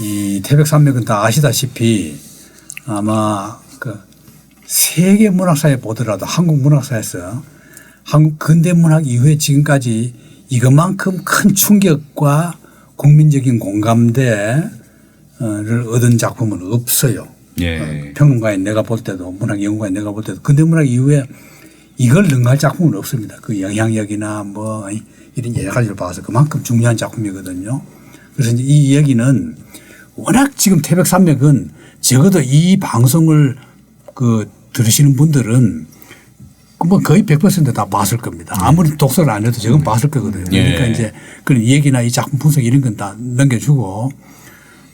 이 태백산맥은 다 아시다시피 아마 그 세계 문학사에 보더라도 한국 문학사에서 한국 근대문학 이후에 지금까지 이것만큼 큰 충격과 국민적인 공감대를 얻은 작품은 없어요. 예. 평론가에 내가 볼 때도 문학연구가에 내가 볼 때도 근대문학 이후에 이걸 능가할 작품은 없습니다. 그 영향력이나 뭐 이런 여러 가지를 봐서 그만큼 중요한 작품이거든요. 그래서 이제 이 이야기는 워낙 지금 태백산맥은 적어도 이 방송을 그 들으시는 분들은 뭐 거의 100%다 봤을 겁니다. 아무리 독서를 안 해도 저건 봤을 거거든요. 그러니까 예. 이제 그런 얘기나 이 작품 분석 이런 건 다 넘겨주고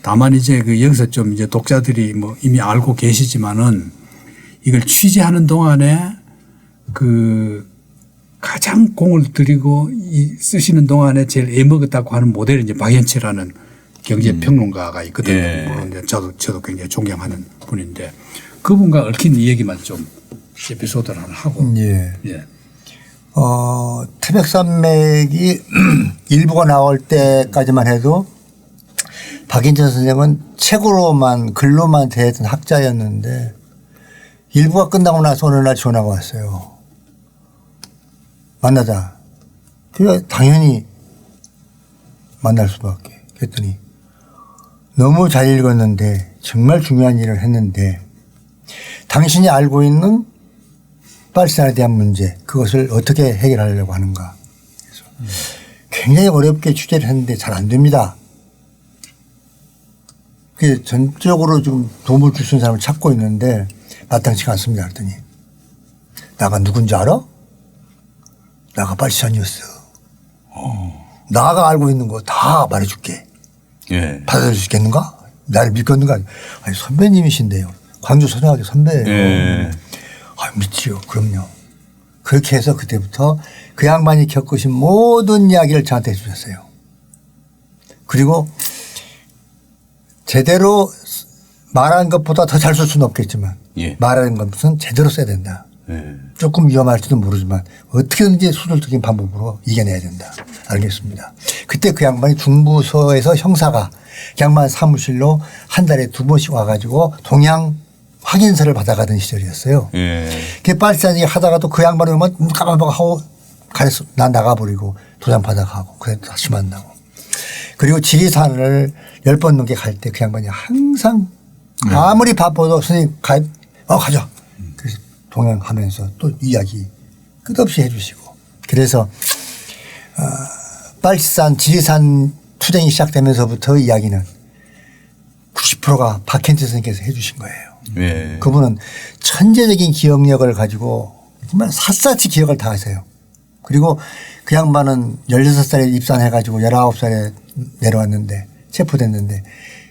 다만 이제 그 여기서 좀 이제 독자들이 뭐 이미 알고 계시지만은 이걸 취재하는 동안에 그 가장 공을 들이고 쓰시는 동안에 제일 애먹었다고 하는 모델이 이제 박연치라는 경제평론가가 있거든요. 예. 물론 이제 저도 굉장히 존경하는 분인데 그분과 얽힌 이 얘기만 좀 에피소드를 하나 하고. 예. 예. 태백산맥이 일부가 나올 때까지만 해도 박인천 선생은 책으로만 글로만 대했던 학자였는데 일부가 끝나고 나서 어느 날 전화가 왔어요. 만나자. 그래서 당연히 만날 수밖에. 그랬더니 너무 잘 읽었는데 정말 중요한 일을 했는데 당신이 알고 있는 빨산에 대한 문제 그것을 어떻게 해결하려고 하는가. 그래서 굉장히 어렵게 취재를 했는데 잘 안 됩니다. 그게 전적으로 좀 도움을 줄 수 있는 사람을 찾고 있는데 마땅치가 않습니다. 그랬더니 나가 누군지 알아? 나가 빨산이었어. 나가 알고 있는 거 다 말해줄게. 예. 받아줄 수 있겠는가? 나를 믿겠는가? 아니 선배님이신데요. 광주 소장학교 선배예요. 예. 아, 믿지요. 그럼요. 그렇게 해서 그때부터 그 양반이 겪으신 모든 이야기를 저한테 해 주셨어요. 그리고 제대로 말하는 것보다 더 잘 쓸 수는 없겠지만 예. 말하는 것은 제대로 써야 된다. 예. 조금 위험할지도 모르지만 어떻게든지 수술적인 방법으로 이겨내야 된다. 알겠습니다. 그때 그 양반이 중부서에서 형사가 그 양반 사무실로 한 달에 2번씩 와가지고 동양 확인서를 받아가던 시절이었어요. 예. 그 빨산이 하다가도 그 양반이 오면 눈 깜빡 하고 가서 난 나가버리고 도장 받아가고 그래 다시 만나고. 그리고 지리산을 10번 넘게 갈 때 그 양반이 항상 아무리 바빠도 선생님 가자. 그래서 동행하면서 또 이야기 끝없이 해 주시고. 그래서 빨산 지리산 투쟁이 시작되면서부터 이야기는 90%가 박현진 선생님께서 해 주신 거예요. 예. 그분은 천재적인 기억력을 가지고 정말 샅샅이 기억을 다 하세요. 그리고 그 양반은 16살에 입산해 가지고 19살에 내려왔는데 체포됐는데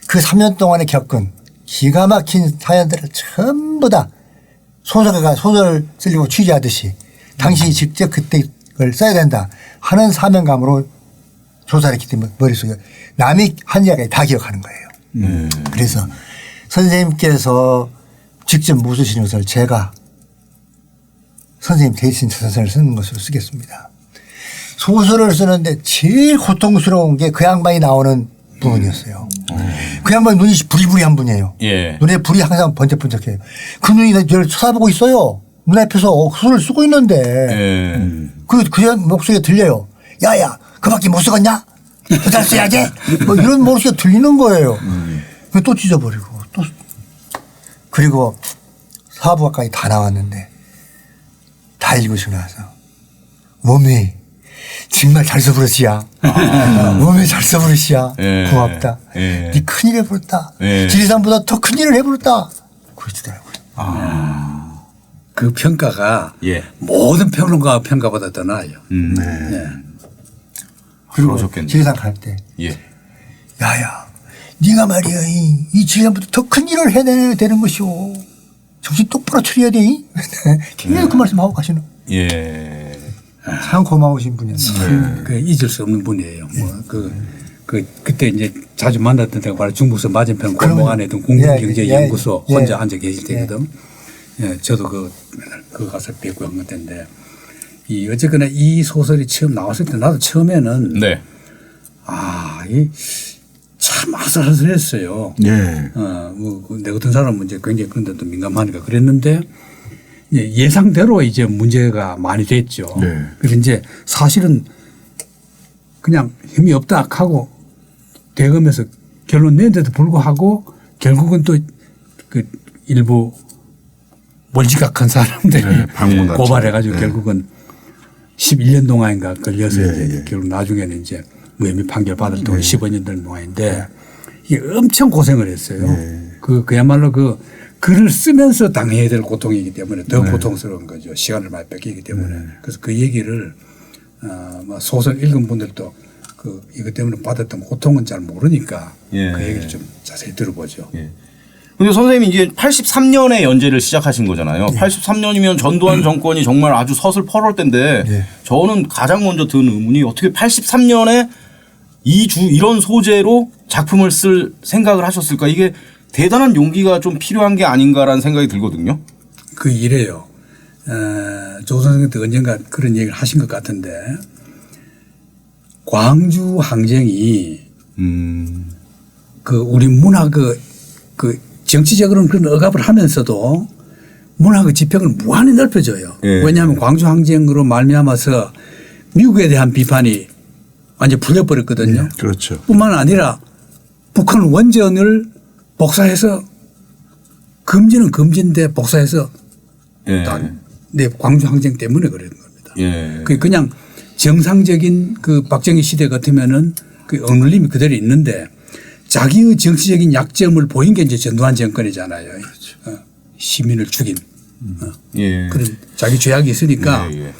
그 3년 동안에 겪은 기가 막힌 사연들을 전부 다 소설가가 소설 쓰려고 취재하듯이 당신이 직접 그때 그걸 써야 된다 하는 사명감으로 조사를 했기 때문에 머릿속에 남이 한 이야기 다 기억하는 거예요. 그래서 선생님께서 직접 못 쓰시는 것을 제가 선생님 대신 소설을 쓰는 것으로 쓰겠습니다. 소설을 쓰는데 제일 고통스러운 게 그 양반이 나오는 부분이었어요. 그 양반 눈이 부리부리한 분이에요. 예. 눈에 불이 항상 번쩍번쩍해요. 그 눈이 저를 쳐다보고 있어요. 눈 앞에서 소설을 쓰고 있는데 예. 그 목소리가 들려요. 야야 그밖에 못 쓰겠냐? 더 잘 써야지. 뭐 이런 목소리가 들리는 거예요. 또 찢어버리고 또 그리고 사부학까지 다 나왔는데 다 읽으시고 나서 몸이 정말 잘 써버렸지야. 몸이 잘 써버렸지야. 예. 고맙다. 예. 네 큰일 해버렸다. 예. 지리산보다 더 큰일을 해버렸다. 그러시더라고요. 그 평가가 예. 모든 평론가 평가보다 더 나아요. 예. 그리고 그러셨겠네. 지리산 갈 때 예. 야야 네가 말이야 이 지리산보다 더 큰일을 해내야 되는 것이오. 정신 똑바로 차려야 돼. 굉장히 그 말씀하고 가시는. 예. 참 고마우신 분이었어요. 그 잊을 수 없는 분이에요. 뭐 그때 이제 자주 만났던 데가 바로 중북서 맞은편 골목 안에 있던 예, 공동경제연구소 예, 혼자 예. 앉아 계실 때거든. 예, 저도 그 가서 뵙고 한 건데 이 어쨌거나 이 소설이 처음 나왔을 때 나도 처음에는 네. 이 참 아슬아슬했어요. 예. 내 같은 사람은 이제 굉장히 그런 데도 민감하니까 그랬는데 예상대로 이제 문제가 많이 됐죠. 네. 그래서 이제 사실은 그냥 힘이 없다 하고 대검에서 결론 낸데도 불구하고 결국은 또 그 일부 멀지각한 사람들이 네, 방문하죠. 고발해가지고 네. 결국은 11년 동안인가 걸려서 네, 이제 네. 결국 나중에는 이제 무혐의 판결 받을 동안 15년 된 동안인데 이게 엄청 고생을 했어요. 그야말로 그 글을 쓰면서 당해야 될 고통이기 때문에 더 고통스러운 거죠. 시간을 많이 뺏기기 때문에. 그래서 그 얘기를 소설 읽은 분들도 이것 때문에 받았던 고통은 잘 모르니까 예. 그 얘기를 좀 자세히 들어보죠. 예. 근데 선생님이 이제 83년에 연재를 시작하신 거잖아요. 83년이면 전두환 정권이 정말 아주 서슬퍼럴 때인데 예. 저는 가장 먼저 드는 의문이 어떻게 83년에 이런 소재로 작품을 쓸 생각을 하셨을까? 이게 대단한 용기가 좀 필요한 게 아닌가라는 생각이 들거든요. 그 이래요. 조 선생님도 언젠가 그런 얘기를 하신 것 같은데 광주 항쟁이 그 우리 문화 그 정치적으로는 그런 억압을 하면서도 문화 그 지평을 무한히 넓혀줘요. 예. 왜냐하면 광주 항쟁으로 말미암아서 미국에 대한 비판이 완전 풀려버렸거든요. 그렇죠. 뿐만 아니라 북한 원전을 복사해서 금지는 금지인데 복사해서 예. 네, 광주 항쟁 때문에 그런 겁니다. 예. 그게 그냥 정상적인 그 박정희 시대 같으면은 그 억눌림이 그대로 있는데 자기의 정치적인 약점을 보인 게 이제 전두환 정권이잖아요. 시민을 죽인 예. 그런 자기 죄악이 있으니까 예, 예.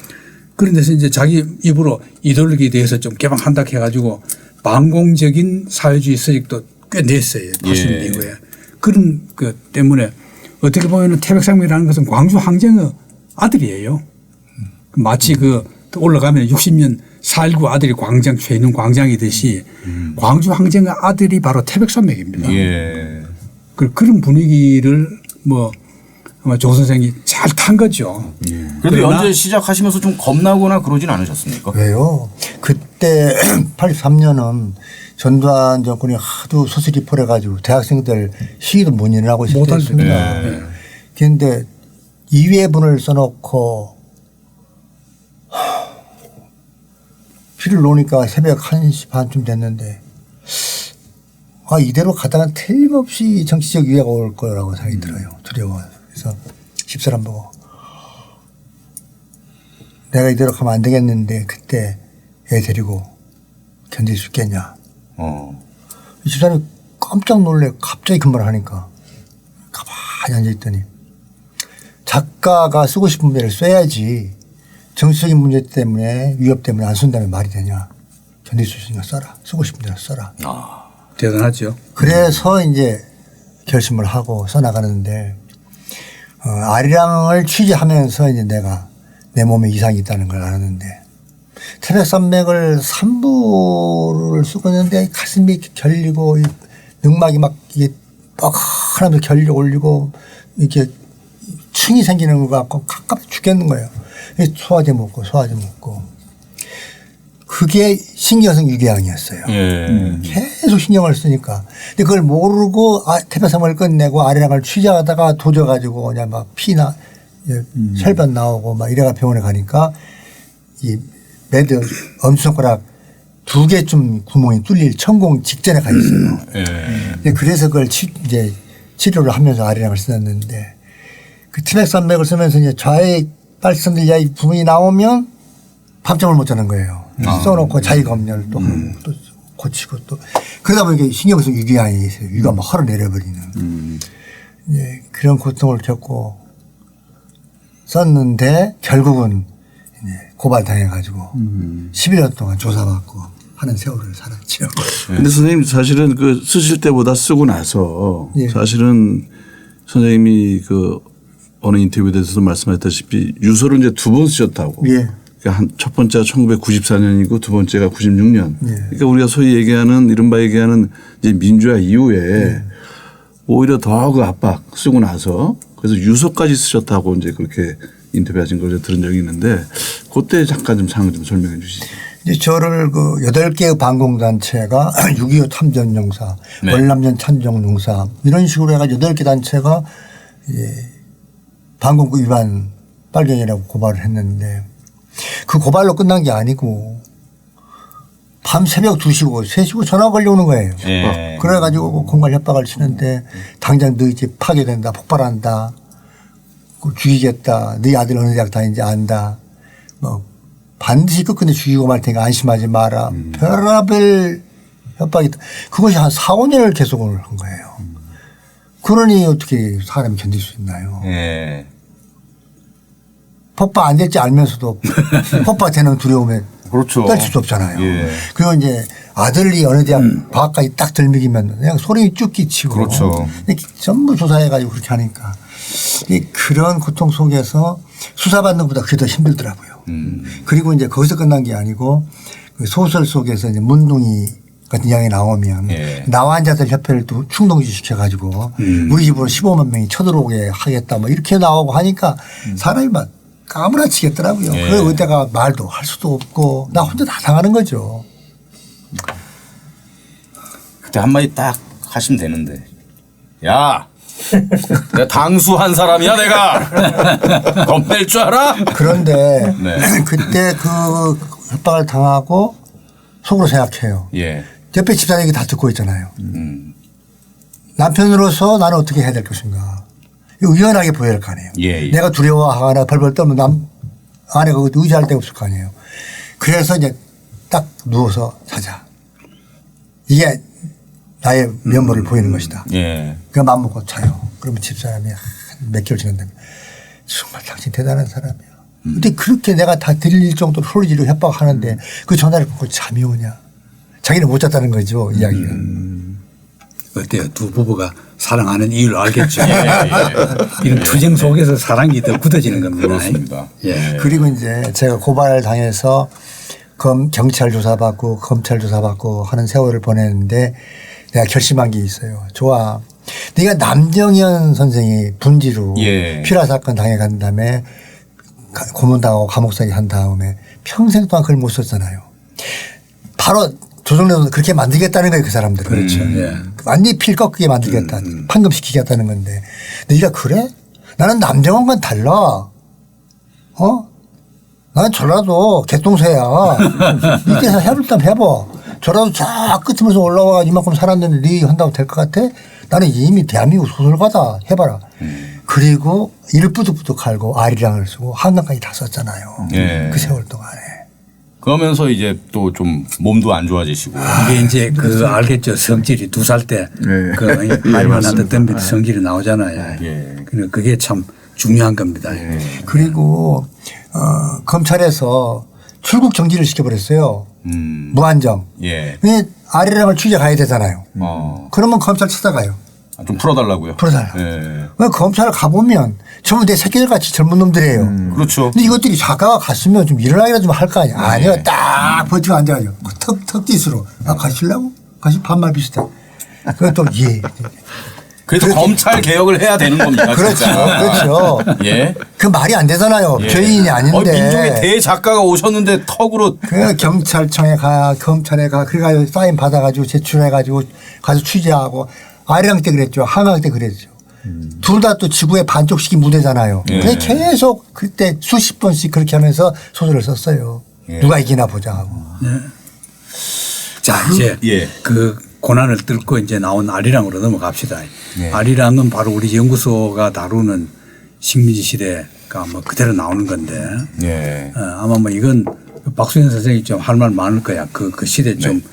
그런 데서 이제 자기 입으로 이데올로기에 대해서 좀 개방한다 해가지고 반공적인 사회주의 서적도 꽤 냈어요. 80년 예. 이후에. 그런 그 때문에 어떻게 보면 태백산맥이라는 것은 광주 항쟁의 아들이에요. 마치 또 올라가면 60년 4.19 아들이 광장 최인훈 광장이듯이 광주 항쟁의 아들이 바로 태백산맥입니다. 예. 그런 분위기를 아마 조 선생이 잘 탄 거죠. 그래도 그러나 연재 시작하시면서 좀 겁나거나 그러진 않으셨습니까? 왜요? 그때 83년은 전두환 정권이 하도 소설이 풀어가지고 대학생들 시위도 못 일어나고 있을 못할 때였습니다. 때. 그런데 2회분을 써놓고 비를 놓으니까 새벽 1시 반쯤 됐는데 이대로 가다가 틀림없이 정치적 위해가 올 거라고 생각이 들어요. 두려워. 그래서 집사람 보고 내가 이대로 가면 안 되겠는데 그때 애 데리고 견딜 수 있겠냐. 이 집사람이 깜짝 놀래 갑자기 그 말을 하니까 가만히 앉아있더니 작가가 쓰고 싶은 데를 써야지 정치적인 문제 때문에 위협 때문에 안 쓴다면 말이 되냐. 견딜 수 있으니까 써라. 쓰고 싶은 대로 써라. 대단하죠. 그래서 이제 결심을 하고 써나가는데 아리랑을 취재하면서 이제 내가 내 몸에 이상이 있다는 걸 알았는데 태백산맥을 3부를 쓰고 있는데 가슴이 이렇게 결리고 능막이 막 이게 뻑하면서 결리 올리고 이렇게 층이 생기는 것 같고 가깝게 죽겠는 거예요. 소화제 먹고 그게 신경성 유궤양이었어요. 예. 계속 신경을 쓰니까. 근데 그걸 모르고 태백산맥을 끝내고 아리랑을 취재하다가 도져가지고 그냥 막 피나 혈변 나오고 막 이래가 병원에 가니까 이 매드 엄지손가락 2개쯤 구멍이 뚫릴 천공 직전에 가 있어요. 예. 그래서 그걸 이제 치료를 하면서 아리랑을 쓰었는데 그 태백산맥을 쓰면서 이제 좌익 발성들 야이 부분이 나오면 밤잠을 못 자는 거예요. 써놓고 자기검열 또 고치고 또 그러다 보니까 신경성 유궤양이 있어요. 유가 막 헐어내려버리는 예, 그런 고통을 겪고 썼는데 결국은 고발당해가지고 11년 동안 조사받고 하는 세월을 살았죠. 근데 선생님 사실은 그 쓰실 때보다 쓰고 나서 예. 사실은 선생님이 그 어느 인터뷰에서도 말씀하셨다시피 유서를 이제 2번 쓰셨다고. 예. 그러니까 첫 번째가 1994년이고 두 번째가 96년. 예. 그러니까 우리가 소위 얘기하는 이른바 얘기하는 이제 민주화 이후에 오히려 더 그 압박 쓰고 나서 그래서 유서까지 쓰셨다고 이제 그렇게 인터뷰하신 걸 들은 적이 있는데 그때 잠깐 좀 상황 좀 설명해 주시죠. 이제 저를 그 8개의 반공단체가 6.25 참전용사, 네. 월남전 참전용사 이런 식으로 해가지고 8개 단체가 반공구 위반 빨갱이라고 고발을 했는데 그 고발로 끝난 게 아니고 밤 새벽 2시고 3시고 전화 걸려오는 거예요. 예. 그래가지고 공갈 협박을 치는데 당장 너희 집 파괴된다, 폭발한다, 죽이겠다, 너희 아들 어느 대학 다니는지 안다, 뭐 반드시 끝끝내 죽이고 말 테니까 안심하지 마라. 별의별 협박이 그것이 한 4, 5년을 계속을 한 거예요. 그러니 어떻게 사람이 견딜 수 있나요? 예. 폭파 안 될지 알면서도 폭파 되는 두려움에 그렇죠. 떨칠 수 없잖아요. 예. 그리고 이제 아들이 어느 대학 과학까지 딱 들먹이면 그냥 소리 쭉 끼치고. 그렇죠. 전부 조사해가지고 그렇게 하니까 그런 고통 속에서 수사받는 것보다 그게 더 힘들더라고요. 그리고 이제 거기서 끝난 게 아니고 그 소설 속에서 이제 문둥이 같은 이야기 나오면 예. 나환자들 협회를 또 충동지 시켜가지고 우리 집으로 15만 명이 쳐들어오게 하겠다 뭐 이렇게 나오고 하니까 사람이 막 까무라치겠더라고요. 예. 그래서 그때가 말도 할 수도 없고 나 혼자 다 당하는 거죠. 그때 한마디 딱 하시면 되는데. 야! 내가 당수한 사람이야 내가. 겁낼 줄 알아? 그런데 네. 그때 그 협박을 당하고 속으로 생각해요. 예. 옆에 집사람이 다 듣고 있잖아요. 남편으로서 나는 어떻게 해야 될 것인가. 의연하게 보여야 할 거 아니에요. 예, 예. 내가 두려워하거나 벌벌 떨면 아내가 의지할 데가 없을 거 아니에요. 그래서 이제 딱 누워서 자자. 이게 나의 면모를 보이는 것이다. 예. 그 마음 먹고 자요. 그러면 집사람이 몇 개월 지났다면 정말 당신 대단한 사람이야. 근데 그렇게 내가 다 들릴 정도로 소리 지르고 협박하는데 그 전화를 끊고 잠이 오냐. 자기는 못 잤다는 거죠. 이야기가. 어때요? 두 부부가 사랑하는 이유를 알겠죠. 예, 예. 이런 투쟁 속에서 사랑이 더 굳어지는 겁니다. 그렇습니다. 예. 그리고 이제 제가 고발을 당해서 경찰 조사받고 검찰 조사받고 하는 세월을 보냈는데 내가 결심한 게 있어요. 좋아. 네가 남정현 선생이 분지로 예. 피라 사건 당해간 다음에 고문당하고 감옥살이 한 다음에 평생 동안 글을 못 썼잖아요. 바로 조정래도 그렇게 만들겠다는 거예요. 그 사람들은. 그렇죠. 예. 완전히 필 꺾이게 만들겠다. 판금시키겠다는 건데. 네가 그래? 나는 남정원과는 달라. 나는 저라도 개똥새야. 이때서 해볼 때 해봐. 저라도 쫙 끝으면서 올라와 이만큼 살았는데 네 한다고 될 것 같아? 나는 이미 대한민국 소설가다. 해봐라. 그리고 이를 뿌득뿌득 갈고 아리랑을 쓰고 한강까지 다 썼잖아요. 예. 그 세월 동안에. 그러면서 이제 또 좀 몸도 안 좋아지시고. 이게 이제 그 알겠죠. 성질이 2살 때 네. 그 할머니한테 덤비던 성질이 나오잖아요. 예. 그러니까 그게 참 중요한 겁니다. 그리고 검찰에서 출국 정지를 시켜버렸어요. 무한정. 예. 근데 아리랑을 취재 가야 되잖아요. 그러면 검찰 찾아가요. 좀 풀어달라고요. 풀어달라. 예. 왜 검찰을 가보면 전부 내 새끼들 같이 젊은 놈들이에요. 그렇죠. 근데 이것들이 작가가 갔으면 좀 일어나기라도 좀 할 거 아니야. 아니요. 딱 버티고 앉아가지고 턱짓으로. 가시려고? 가시 반말 비슷해. 그것도 예. 그래서 검찰 개혁을 해야 되는 겁니다. 그렇죠. 진짜. 그렇죠. 예. 그 말이 안 되잖아요. 예. 죄인이 아닌데. 민족의 대작가가 오셨는데 턱으로. 그 경찰청에 가, 검찰에 가, 그래가지고 사인 받아가지고 제출해가지고 가서 취재하고 아리랑 때 그랬죠. 한강 때 그랬죠. 둘 다 또 지구의 반쪽씩이 무대잖아요. 예. 근데 계속 그때 수십 번씩 그렇게 하면서 소설을 썼어요. 예. 누가 이기나 보자 하고. 자, 이제 예. 그 고난을 뚫고 이제 나온 아리랑으로 넘어갑시다. 예. 아리랑은 바로 우리 연구소가 다루는 식민지 시대가 뭐 그대로 나오는 건데 예. 아마 뭐 이건 박수현 선생이 좀 할 말 많을 거야. 그 시대 좀.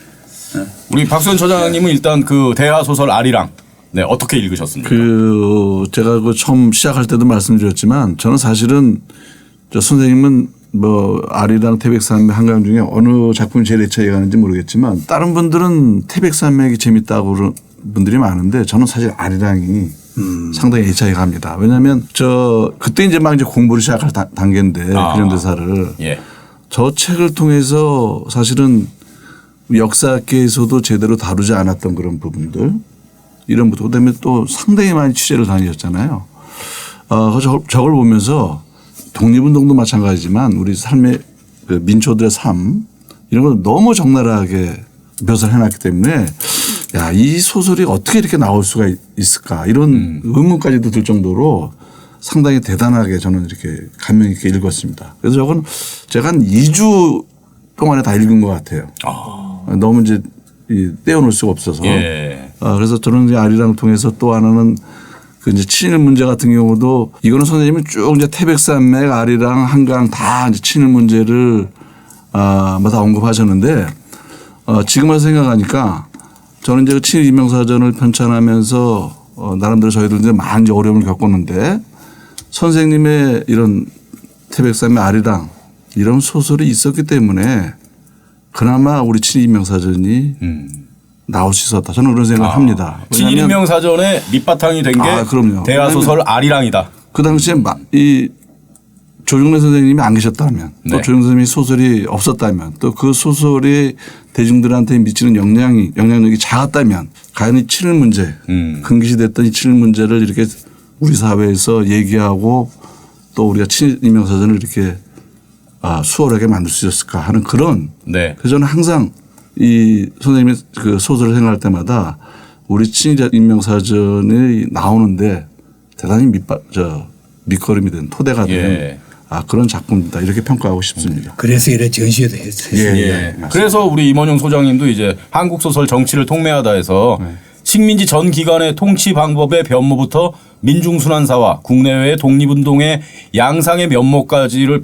우리 박수현 처장님은 일단 그 대하 소설 아리랑 네 어떻게 읽으셨습니까? 제가 그 처음 시작할 때도 말씀드렸지만 저는 사실은 저 선생님은 뭐 아리랑 태백산맥 한강 중에 어느 작품이 제일 애착이 가는지 모르겠지만 다른 분들은 태백산맥이 재밌다고 그런 분들이 많은데 저는 사실 아리랑이 상당히 애착이 갑니다. 왜냐하면 그때 이제 막 이제 공부를 시작할 단계인데 근현대사를 예. 저 책을 통해서 사실은 역사계에서도 제대로 다루지 않았던 그런 부분들 이런 부분 그다음에 또 상당히 많이 취재를 다니셨잖아요. 저걸 보면서 독립운동도 마찬가지지만 우리 삶의 그 민초들의 삶 이런 걸 너무 적나라하게 묘사를 해놨기 때문에 야, 이 소설이 어떻게 이렇게 나올 수가 있을까 이런 의문까지도 들 정도로 상당히 대단하게 저는 이렇게 감명 있게 읽었습니다. 그래서 저건 제가 한 2주 동안에 다 읽은 것 같아요. 너무 이제 떼어놓을 수가 없어서. 예. 그래서 저는 이제 아리랑을 통해서 또 하나는 그 이제 친일 문제 같은 경우도 이거는 선생님이 쭉 이제 태백산맥, 아리랑, 한강 다 이제 친일 문제를 뭐 다 언급하셨는데 지금 와서 생각하니까 저는 이제 그 친일 인명사전을 편찬하면서 나름대로 저희들 이제 많은 어려움을 겪었는데 선생님의 이런 태백산맥, 아리랑 이런 소설이 있었기 때문에 그나마 우리 친일 인명사전이 나올 수 있었다. 저는 그런 생각을 합니다. 친일 인명사전의 밑바탕이 된 게 그럼요. 대하소설 아리랑이다. 그 당시에 이 조중래 선생님이 안 계셨다면 또 네. 조중래 선생님이 소설이 없었다면 또 그 소설이 대중들한테 미치는 영향력이 작았다면 과연 이 친일 문제 금기시됐던 이 친일 문제를 이렇게 우리 사회에서 얘기하고 또 우리가 친일 인명사전을 이렇게 수월하게 만들 수 있었을까 하는 그런 네. 그래서 저는 항상 이 선생님의 그 소설을 생각할 때마다 우리 친일 인명사전이 나오는데 대단히 밑거름이 된 토대가 된 예. 그런 작품이다 이렇게 평가하고 싶습니다. 그래서 이래 전시회도 했어요. 예. 그래서 우리 임원용 소장님도 이제 한국 소설 정치를 통매하다 해서 식민지 전 기간의 통치 방법의 변모부터 민중순환사와 국내외의 독립운동의 양상의 변모까지를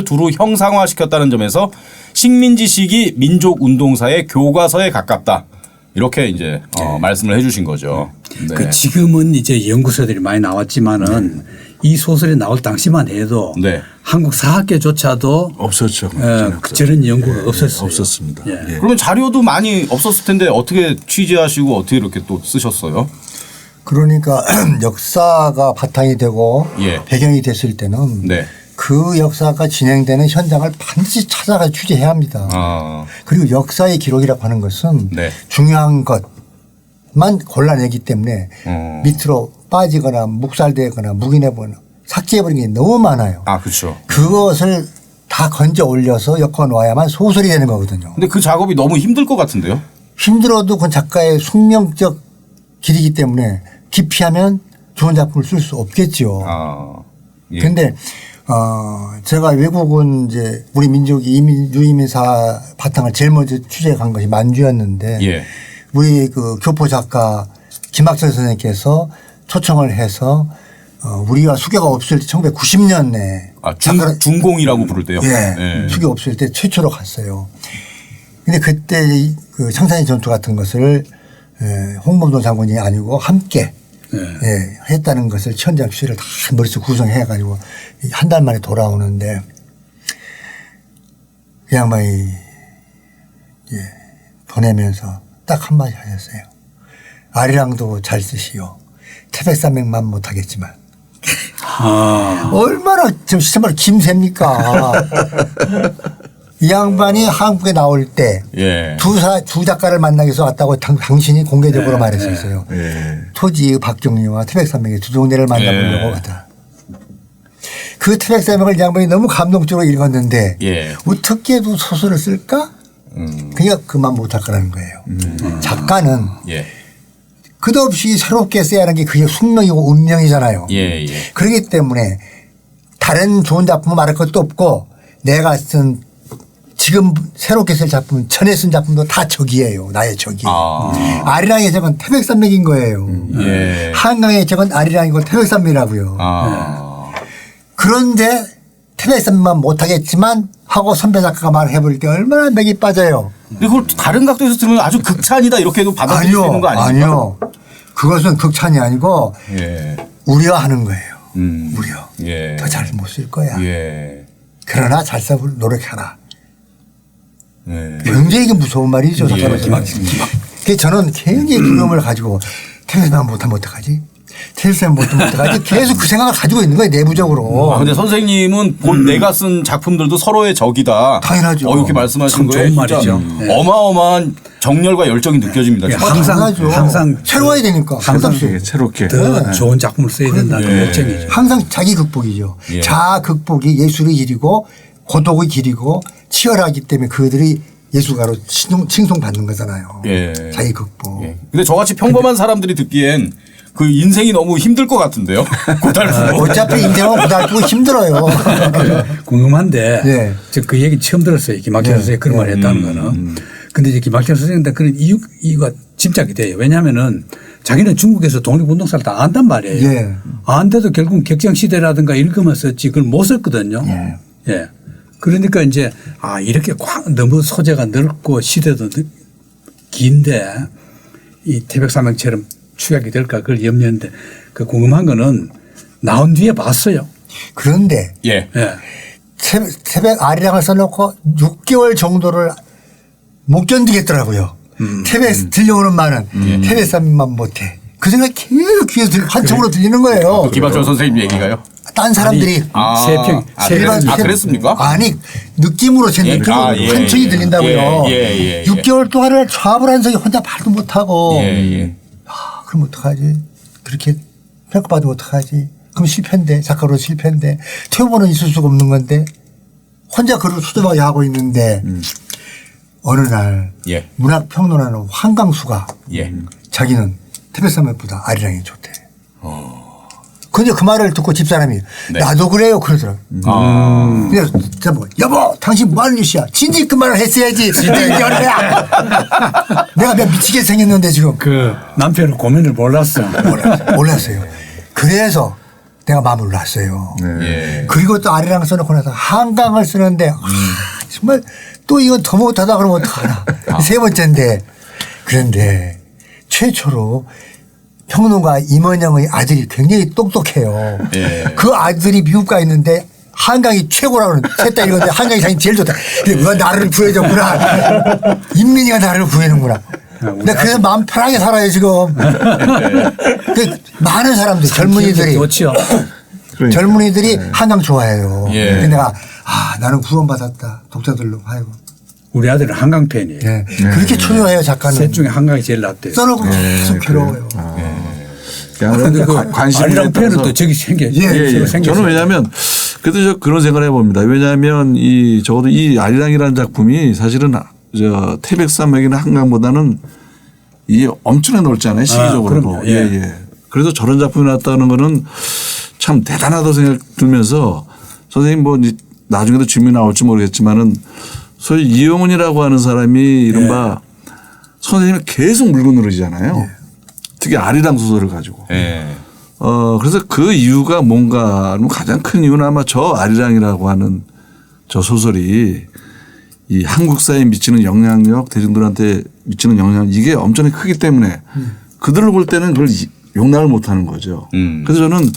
두루 형상화시켰다는 점에서 식민지 시기 민족운동사의 교과서에 가깝다. 이렇게 이제 말씀을 해 주신 거죠. 네. 그 지금은 이제 연구서들이 많이 나왔지만은 이 소설이 나올 당시만 해도 네. 한국 사학계조차도 없었죠. 저런 연구가 없었어요. 없었습니다. 예. 그러면 자료도 많이 없었을 텐데 어떻게 취재하시고 어떻게 이렇게 또 쓰셨어요? 그러니까 역사가 바탕이 되고 예. 배경이 됐을 때는 네. 그 역사가 진행되는 현장을 반드시 찾아가 취재해야 합니다. 그리고 역사의 기록이라고 하는 것은 네. 중요한 것만 골라내기 때문에 밑으로 빠지거나 묵살되거나 묵인해버거나 삭제해버리는 게 너무 많아요. 그렇죠. 그것을 다 건져 올려서 엮어 놓아야만 소설이 되는 거거든요. 근데 그 작업이 너무 힘들 것 같은데요? 힘들어도 그건 작가의 숙명적 길이기 때문에 기피하면 좋은 작품을 쓸 수 없겠죠. 예. 그런데 제가 외국은 이제 우리 민족이 유이민사 바탕을 제일 먼저 취재해 간 것이 만주였는데 예. 우리 그 교포 작가 김학철 선생님께서 초청을 해서 우리가 수교가 없을 때 1990년에 중공이라고 부를 때요. 예. 수교 없을 때 최초로 갔어요. 근데 그때 그 청산리 전투 같은 것을 홍범도 장군이 아니고 함께 했다는 것을 현장 취재를 다 머릿속에 구성해 가지고 한 달 만에 돌아오는데 그 양반이 보내면서 딱 한마디 하셨어요. 아리랑도 잘 쓰시오. 태백산맥만 못하겠지만. 얼마나 지금 시청자로 김새입니까. 이 양반이 한국에 나올 때 두 작가를 만나기 위해서 왔다고 당신이 공개적으로 말했었어요. 토지 박정리와 태백산맥의 두 동네를 만나보려고 왔다. 그 태백산맥을 이 양반이 너무 감동적으로 읽었는데 어떻게도 소설을 쓸까? 그러니까 그만 못할 거라는 거예요. 작가는 끝없이 새롭게 써야 하는 게 그게 숙명이고 운명이잖아요. 그렇기 때문에 다른 좋은 작품을 말할 것도 없고 내가 쓴 지금 새롭게 쓸 작품은 전에 쓴 작품도 다 적이에요. 나의 적이에요. 아리랑의 적은 태백산맥인 거예요. 한강의 적은 아리랑이고 태백산맥이라고요. 그런데 태백산맥만 못하겠지만 하고 선배 작가가 말을 해버릴 때 얼마나 맥이 빠져요. 근데 그걸 다른 각도에서 들으면 아주 극찬이다 이렇게도 받아들일 수 있는 거 아닙니까? 아니요. 그것은 극찬이 아니고 우려하는 거예요. 우려. 더 잘 못 쓸 거야. 그러나 잘 써볼 노력하라. 굉장히 무서운 말이죠. 그래서 저는 굉장히 두려움을 가지고 태백산맥만 못하면 어떡하지? 태백산맥 못 어떡하지? 계속 그 생각을 가지고 있는 거예요 내부적으로. 아, 근데 선생님은 내가 쓴 작품들도 서로의 적이다. 당연하죠. 이렇게 말씀하신 참 거에 좋은 진짜 말이죠. 어마어마한 정열과 열정이 느껴집니다. 예, 정말. 항상 새로워야 되니까. 항상 항상 새롭게. 더 좋은 작품을 써야 된다는 예. 욕정이죠. 항상 자기 극복이죠. 예. 자아 극복이 예술의 길이고 고독의 길이고 치열하기 때문에 그들이 예술가로 칭송받는 거잖아요. 예. 자기 극복. 예. 근데 저같이 평범한 사람들이 듣기엔 그 인생이 너무 힘들 것 같은데요. 고달프고. 어차피 인생은 고달프고 힘들어요. 궁금한데 예. 저 그 얘기 처음 들었어요. 김학철 선생님이 그런 말 했다는 거는. 근데 이제 김학철 선생님한테 그런 이유가 짐작이 돼요. 왜냐하면은 자기는 중국에서 독립운동사를 다 안단 말이에요. 예. 안돼도 결국 격정시대라든가 읽으면 썼지 그걸 못 썼거든요. 예. 그러니까 이제 이렇게 너무 소재가 넓고 시대도 긴데 이 태백산맥처럼 추약이 될까 그걸 염려했는데 그 궁금한 거는 나온 뒤에 봤어요. 그런데 예. 예. 태백 아리랑을 써놓고 6개월 정도를 못 견디겠더라고요. 태백에서 들려오는 말은 태백산맥만 못해. 그 생각이 계속 귀에서 환청으로 들리는 거예요. 김학철 선생님 얘기가요? 딴 사람들이 그랬습니까? 아니 느낌으로 제 느낌으로 환청이 들린다고요. 6개월 동안을 좌불 한석이 혼자 말도 못하고 그럼 어떡하지? 그렇게 평가받으면 어떡하지? 그럼 실패인데 작가로 실패인데 퇴보는 있을 수가 없는 건데 혼자 글을 수도하게 하고 있는데 어느 날 문학평론하는 황강수가 자기는 태백산맥보다 아리랑이 좋대. 근데 그 말을 듣고 집사람이 나도 그래요 그러더라고. 그래서 여보 당신 뭐 하는 짓이야. 진지 그 말을 했어야지. 연애야. 내가 미치게 생겼는데 지금. 그 남편의 고민을 몰랐어요. 몰랐어요. 그래서 내가 마음을 놨어요. 예. 그리고 또 아리랑 써놓고 나서 한강을 쓰는데 정말 또 이건 더 못하다 그러면 어떡하나. 세 번째인데 그런데 최초로 평론가 임원영의 아들이 굉장히 똑똑해요. 그 아들이 미국 가 있는데 한강이 최고라고 셋 다 이건데 한강이 자기 제일 좋다. 그래, 나를 구해줬구나. 인민이가 나를 구해는구나. 근데 그래서 마음 편하게 살아요 지금. 그 많은 사람들 젊은이들이 좋죠. 젊은이들이 한강 좋아해요. 예. 근데 내가 나는 구원받았다. 독자들로 아이고. 우리 아들은 한강 팬이에요. 예. 그렇게 초조해요 작가는. 셋 중에 한강이 제일 낫대요. 써놓고 계속 괴로워요. 근데 그 아리랑 팬은 또 저기 생겨요. 저는 왜냐하면 그래도 저 그런 생각을 해봅니다. 왜냐하면 적어도 이 아리랑이라는 작품이 사실은 저 태백산맥이나 한강보다는 이 엄청나게 넓잖아요 시기적으로도. 그럼요. 예. 그래서 저런 작품이 나왔다는 거는 참 대단하다고 생각 들면서 선생님 뭐 나중에도 질문이 나올지 모르겠지만은 소위 이영훈이라고 하는 사람이 이른바 선생님을 계속 물고 늘어지잖아요. 특히 아리랑 소설을 가지고. 그래서 그 이유가 뭔가 하면 가장 큰 이유는 아마 저 아리랑이라고 하는 저 소설이 이 한국 사회에 미치는 영향력, 대중들한테 미치는 영향 이게 엄청나게 크기 때문에 그들을 볼 때는 그걸 용납을 못하는 거죠. 그래서 저는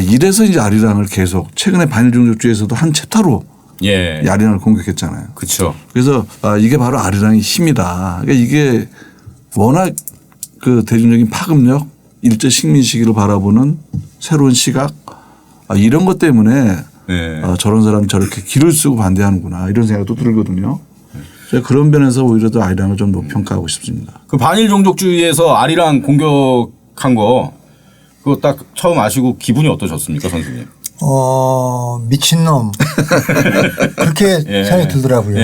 이래서 이제 아리랑을 계속 최근에 반일종족주의에서도 한 챕터로 이 아리랑을 공격했잖아요. 그렇죠. 그래서 이게 바로 아리랑의 힘이다. 그러니까 이게 워낙 그 대중적인 파급력, 일제 식민 시기를 바라보는 새로운 시각 이런 것 때문에 저런 사람이 저렇게 길을 쓰고 반대하는구나 이런 생각도 들거든요. 그런 면에서 오히려 더 아리랑을 좀 높평가하고 싶습니다. 그 반일 종족주의에서 아리랑 공격한 거 그거 딱 처음 아시고 기분이 어떠셨습니까, 선생님? 미친놈. 그렇게 생각이 들더라고요.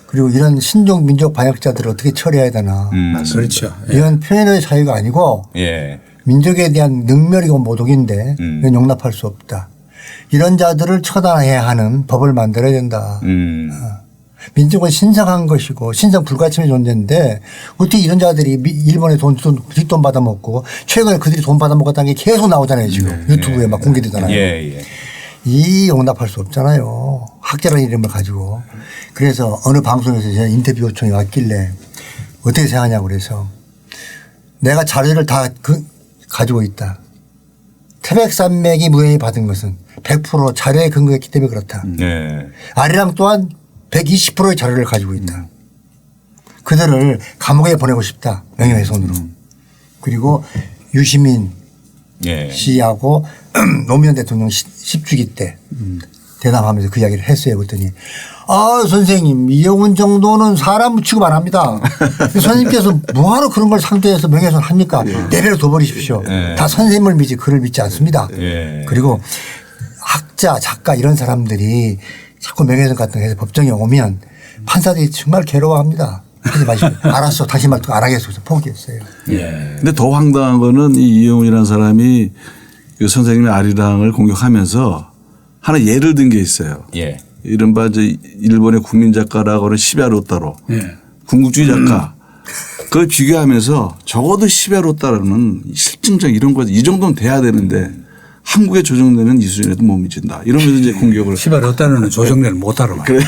그리고 이런 신종 민족 반역자들을 어떻게 처리해야 되나. 그렇죠. 이건 표현의 자유가 아니고 민족에 대한 능멸이고 모독인데 이건 용납할 수 없다. 이런 자들을 처단해야 하는 법을 만들어야 된다. 민족은 신성한 것이고 신성 불가침의 존재인데 어떻게 이런 자들이 일본에 뒷돈 받아먹고 최근에 그들이 돈 받아먹었다는 게 계속 나오잖아요 지금 유튜브에 막 공개되잖아요. 이 용납할 수 없잖아요. 학자라는 이름을 가지고. 그래서 어느 방송에서 제가 인터뷰 요청이 왔길래 어떻게 생각하냐고 그래서 내가 자료를 다 가지고 있다. 태백산맥이 무혐의 받은 것은 100% 자료에 근거했기 때문에 그렇다. 아리랑 또한 120%의 자료를 가지고 있다. 그들을 감옥에 보내고 싶다. 명예훼손으로. 그리고 유시민 예. 씨하고 노무현 대통령 10주기 때 대담하면서 그 이야기를 했어요. 그랬더니 선생님 이영훈 정도는 사람 취급 안 합니다. 선생님께서 뭐하러 그런 걸 상대해서 명예훼손 합니까? 내버려 둬버리십시오. 다 선생님을 믿지 그를 믿지 않습니다. 그리고 학자 작가 이런 사람들이 자꾸 명예훼손 같은 거 해서 법정에 오면 판사들이 정말 괴로워합니다. 하지 마시고 알았어 다시 말 안 하겠어 포기했어요. 근데 더 황당한 거는 이 이영훈이라는 사람이 그 선생님의 아리랑을 공격하면서 하나 예를 든 게 있어요. 예. 이른바 이제 일본의 국민 작가라고 하는 시베로따로 궁극주의 작가 그걸 비교하면서 적어도 시베로따로는 실증적 이런 거 이 정도는 돼야 되는데 한국에 조정되는 이 수준에도 못 미친다. 이러면서 이제 공격을. 시발 없다는 조정래를 못 따라와요. 그래.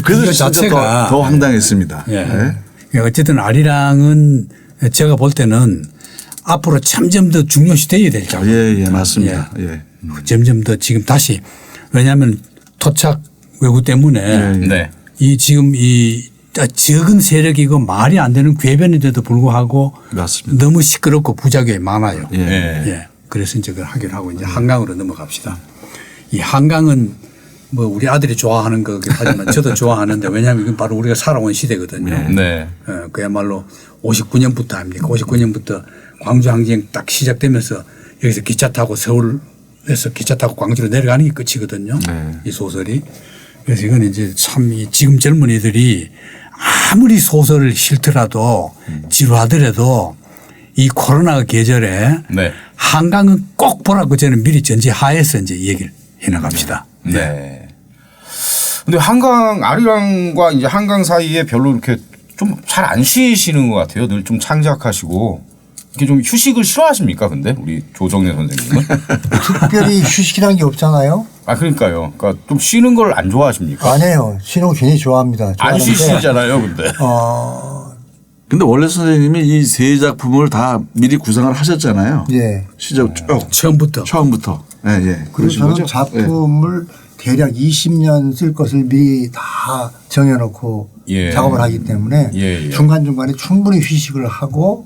그래서 진짜 자체가 더 황당했습니다. 예. 어쨌든 아리랑은 제가 볼 때는 앞으로 점점 더 중요시돼야 될 작품. 예, 맞습니다. 예. 점점 더 지금 다시 왜냐하면 토착 외구 때문에 네. 이 지금 이 적은 세력이고 말이 안 되는 궤변인데도 불구하고 맞습니다. 너무 시끄럽고 부작용이 많아요. 예. 예. 그래서 이제 그걸 하기로 하고 이제 한강으로 넘어갑시다. 이 한강은 뭐 우리 아들이 좋아하는 거긴 하지만 저도 좋아하는데 왜냐하면 이건 바로 우리가 살아온 시대거든요. 네. 그야말로 59년부터 아닙니까? 59년부터 광주항쟁 딱 시작되면서 여기서 기차 타고 서울에서 기차 타고 광주로 내려가는 게 끝이거든요. 이 소설이. 그래서 이건 이제 참 지금 젊은이들이 아무리 소설을 싫더라도 지루하더라도 이 코로나 계절에 네. 한강은 꼭 보라고 저는 미리 전제하에서 이제 얘기를 해나갑시다. 네. 근데 한강 아리랑과 이제 한강 사이에 별로 이렇게 좀 잘 안 쉬시는 것 같아요. 늘 좀 창작하시고 이렇게 좀 휴식을 싫어하십니까? 근데 우리 조정래 선생님은 특별히 휴식이라는 게 없잖아요. 그러니까요. 그러니까 좀 쉬는 걸 안 좋아하십니까? 아니에요. 쉬는 거 굉장히 좋아합니다. 안 좋아하는데 쉬시잖아요, 근데. 근데 원래 선생님이 이 세 작품을 다 미리 구상을 하셨잖아요. 예. 시작 쭉 처음부터. 예, 예. 그리고 그러신 저는 거죠? 작품을 대략 20년 쓸 것을 미리 다 정해놓고 예. 작업을 하기 때문에 예. 중간중간에 충분히 휴식을 하고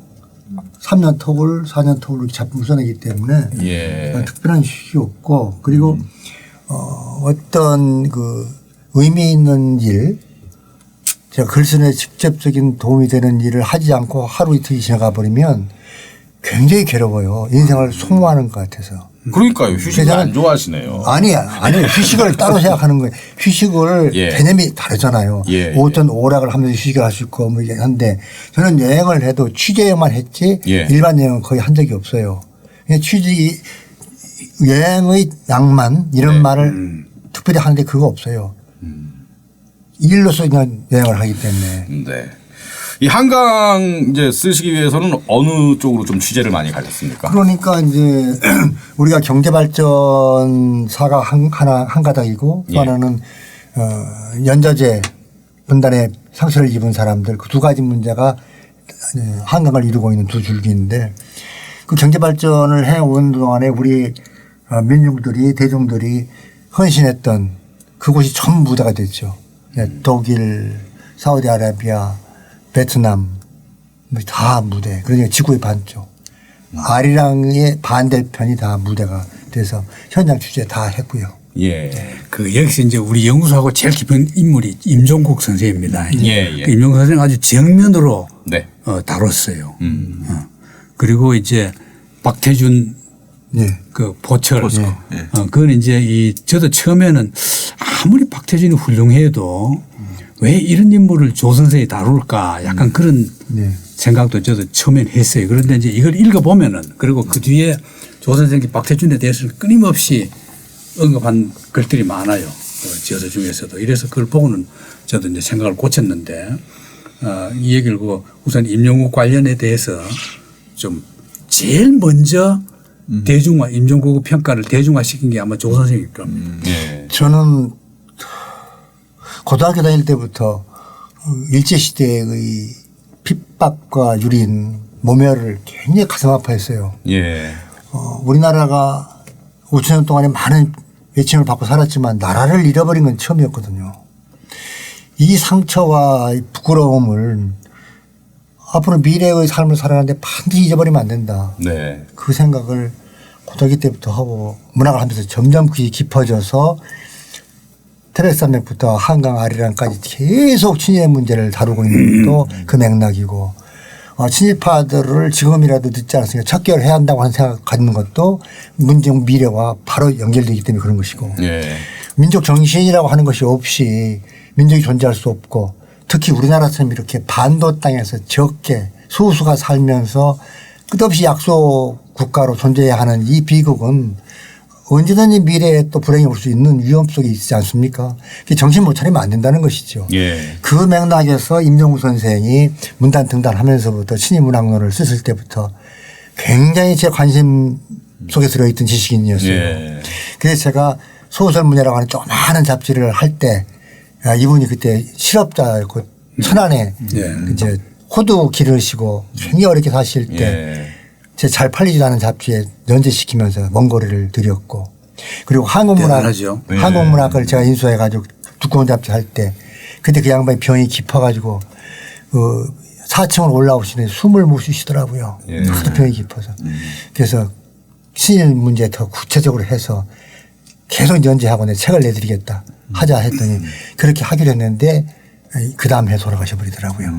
3년 토굴, 4년 토굴 이렇게 작품을 써내기 때문에 예. 특별한 휴식이 없고 그리고 어떤 그 의미 있는 일 제가 글쓰는데 직접적인 도움이 되는 일을 하지 않고 하루 이틀이 지나가 버리면 굉장히 괴로워요. 인생을 소모하는 것 같아서. 그러니까요. 휴식을 안 좋아하시네요. 아니요. 휴식을 따로 생각하는 거예요. 휴식을 예. 개념이 다르잖아요. 예. 어떤 오락을 하면서 휴식을 할 수 있고 뭐 이게 한데 저는 여행을 해도 취재 여행만 했지 예. 일반 여행은 거의 한 적이 없어요. 취재 여행의 낭만 이런 네. 말을 특별히 하는데 그거 없어요. 일로서 그냥 여행을 하기 때문에. 네. 이 한강 이제 쓰시기 위해서는 어느 쪽으로 좀 취재를 많이 가셨습니까? 그러니까 이제 우리가 경제발전사가 한 가닥이고 또 예. 하나는 연자재 분단에 상처를 입은 사람들 그 두 가지 문제가 한강을 이루고 있는 두 줄기인데 그 경제발전을 해온 동안에 우리 민중들이 대중들이 헌신했던 그곳이 전부 무대가 됐죠. 독일, 사우디아라비아, 베트남 다 무대. 그러니까 지구의 반쪽. 아리랑의 반대편이 다 무대가 돼서 현장 취재 다 했고요. 예. 그 여기서 이제 우리 연구소하고 제일 깊은 인물이 임종국 선생입니다. 예. 그 임종국 선생 아주 정면으로 네. 다뤘어요. 그리고 이제 박태준 예. 그 보철. 예. 그건 이제 저도 처음에는 아무리 박태준이 훌륭해도 왜 이런 인물을 조 선생이 다룰까 약간 그런 네. 생각도 저도 처음엔 했어요. 그런데 이제 이걸 읽어보면은 그리고 그 뒤에 조 선생이 박태준에 대해서는 끊임없이 언급한 글들이 많아요. 저서 중에서도. 이래서 그걸 보고는 저도 이제 생각을 고쳤는데 이 얘기를 우선 임종국 관련에 대해서 좀 제일 먼저 대중화, 임종국 평가를 대중화시킨 게 아마 조 선생일 겁니다. 예. 저는 고등학교 다닐 때부터 일제시대의 핍박과 유린, 모멸을 굉장히 가슴 아파했어요. 예. 우리나라가 5천년 동안에 많은 외침을 받고 살았지만 나라를 잃어버린 건 처음이었거든요. 이 상처와 이 부끄러움을 앞으로 미래의 삶을 살아가는데 반드시 잊어버리면 안 된다. 네. 그 생각을 고등학교 때부터 하고 문학을 하면서 점점 그게 깊어져서 태백산맥부터 한강 아리랑까지 계속 친일 문제를 다루고 있는 것도 그 맥락이고 친일파들을 지금이라도 늦지 않았으니까 척결해야 한다고 하는 생각 갖는 것도 문재인 미래와 바로 연결되기 때문에 그런 것이고 예. 민족 정신이라고 하는 것이 없이 민족이 존재할 수 없고 특히 우리나라처럼 이렇게 반도 땅에서 적게 소수가 살면서 끝없이 약소 국가로 존재해야 하는 이 비극은 언제든지 미래에 또 불행이 올 수 있는 위험 속에 있지 않습니까? 정신 못 차리면 안 된다는 것이죠. 예. 그 맥락에서 임종국 선생이 문단 등단하면서부터 친일문학론을 썼을 때부터 굉장히 제 관심 속에 들어있던 지식인이었어요. 예. 그래서 제가 소설문예라고 하는 조그마한 잡지를 할 때 이분이 그때 실업자였고 천안에 이제 호두 기르시고 굉장히 어렵게 사실 때 예. 제 잘 팔리지도 않은 잡지에 연재시키면서 먼 거리를 드렸고 그리고 대단하죠. 한국문학을 제가 인수해 가지고 두꺼운 잡지 할 때 그때 그 양반이 병이 깊어가지고 4층으로 올라오시는데 숨을 못 쉬시더라고요. 하도 병이 깊어서. 그래서 친일 문제 더 구체적으로 해서 계속 연재하고 내 책을 내드리겠다 하자 했더니 그렇게 하기로 했는데 그 다음 해 돌아가셔 버리더라고요.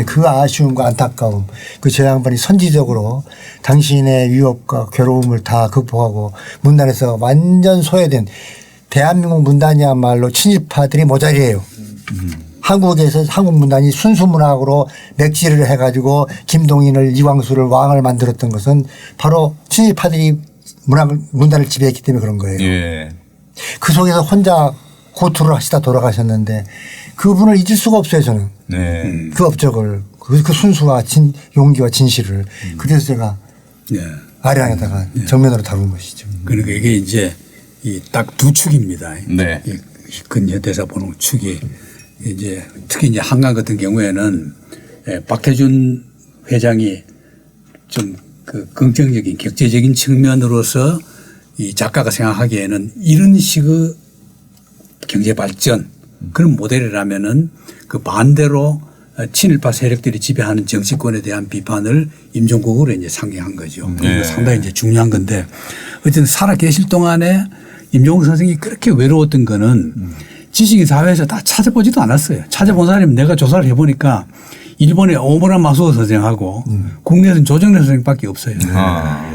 그 아쉬움과 안타까움 그 저 양반이 선지적으로 당신의 위협과 괴로움을 다 극복하고 문단에서 완전 소외된 대한민국 문단이야말로 친일파들이 모자리에요. 한국에서 한국 문단이 순수 문학으로 맥지를 해가지고 김동인을 이광수를 왕을 만들었던 것은 바로 친일파들이 문단을 지배했기 때문에 그런 거예요. 예. 그 속에서 혼자 고투를 하시다 돌아가셨는데 그분을 잊을 수가 없어요 저는. 네. 그 업적을 그 순수와 용기와 진실을 그래서 제가 아리랑에다가 정면으로 다룬 것이죠. 그러니까 이게 이제 이 딱 두 축입니다. 네. 이 근현대사 보는 축이 이제 특히 이제 한강 같은 경우에는 박태준 회장이 좀 그 긍정적인 경제적인 측면으로서 이 작가가 생각하기에는 이런 식의 경제 발전 그런 모델이라면은 그 반대로 친일파 세력들이 지배하는 정치권에 대한 비판을 임종국으로 이제 상징한 거죠. 그게 상당히 이제 중요한 건데 어쨌든 살아 계실 동안에 임종국 선생이 그렇게 외로웠던 거는 지식인 사회에서 다 찾아보지도 않았어요. 찾아본 사람이 내가 조사를 해보니까 일본의 오무라 마수오 선생하고 국내에서는 조정래 선생밖에 없어요.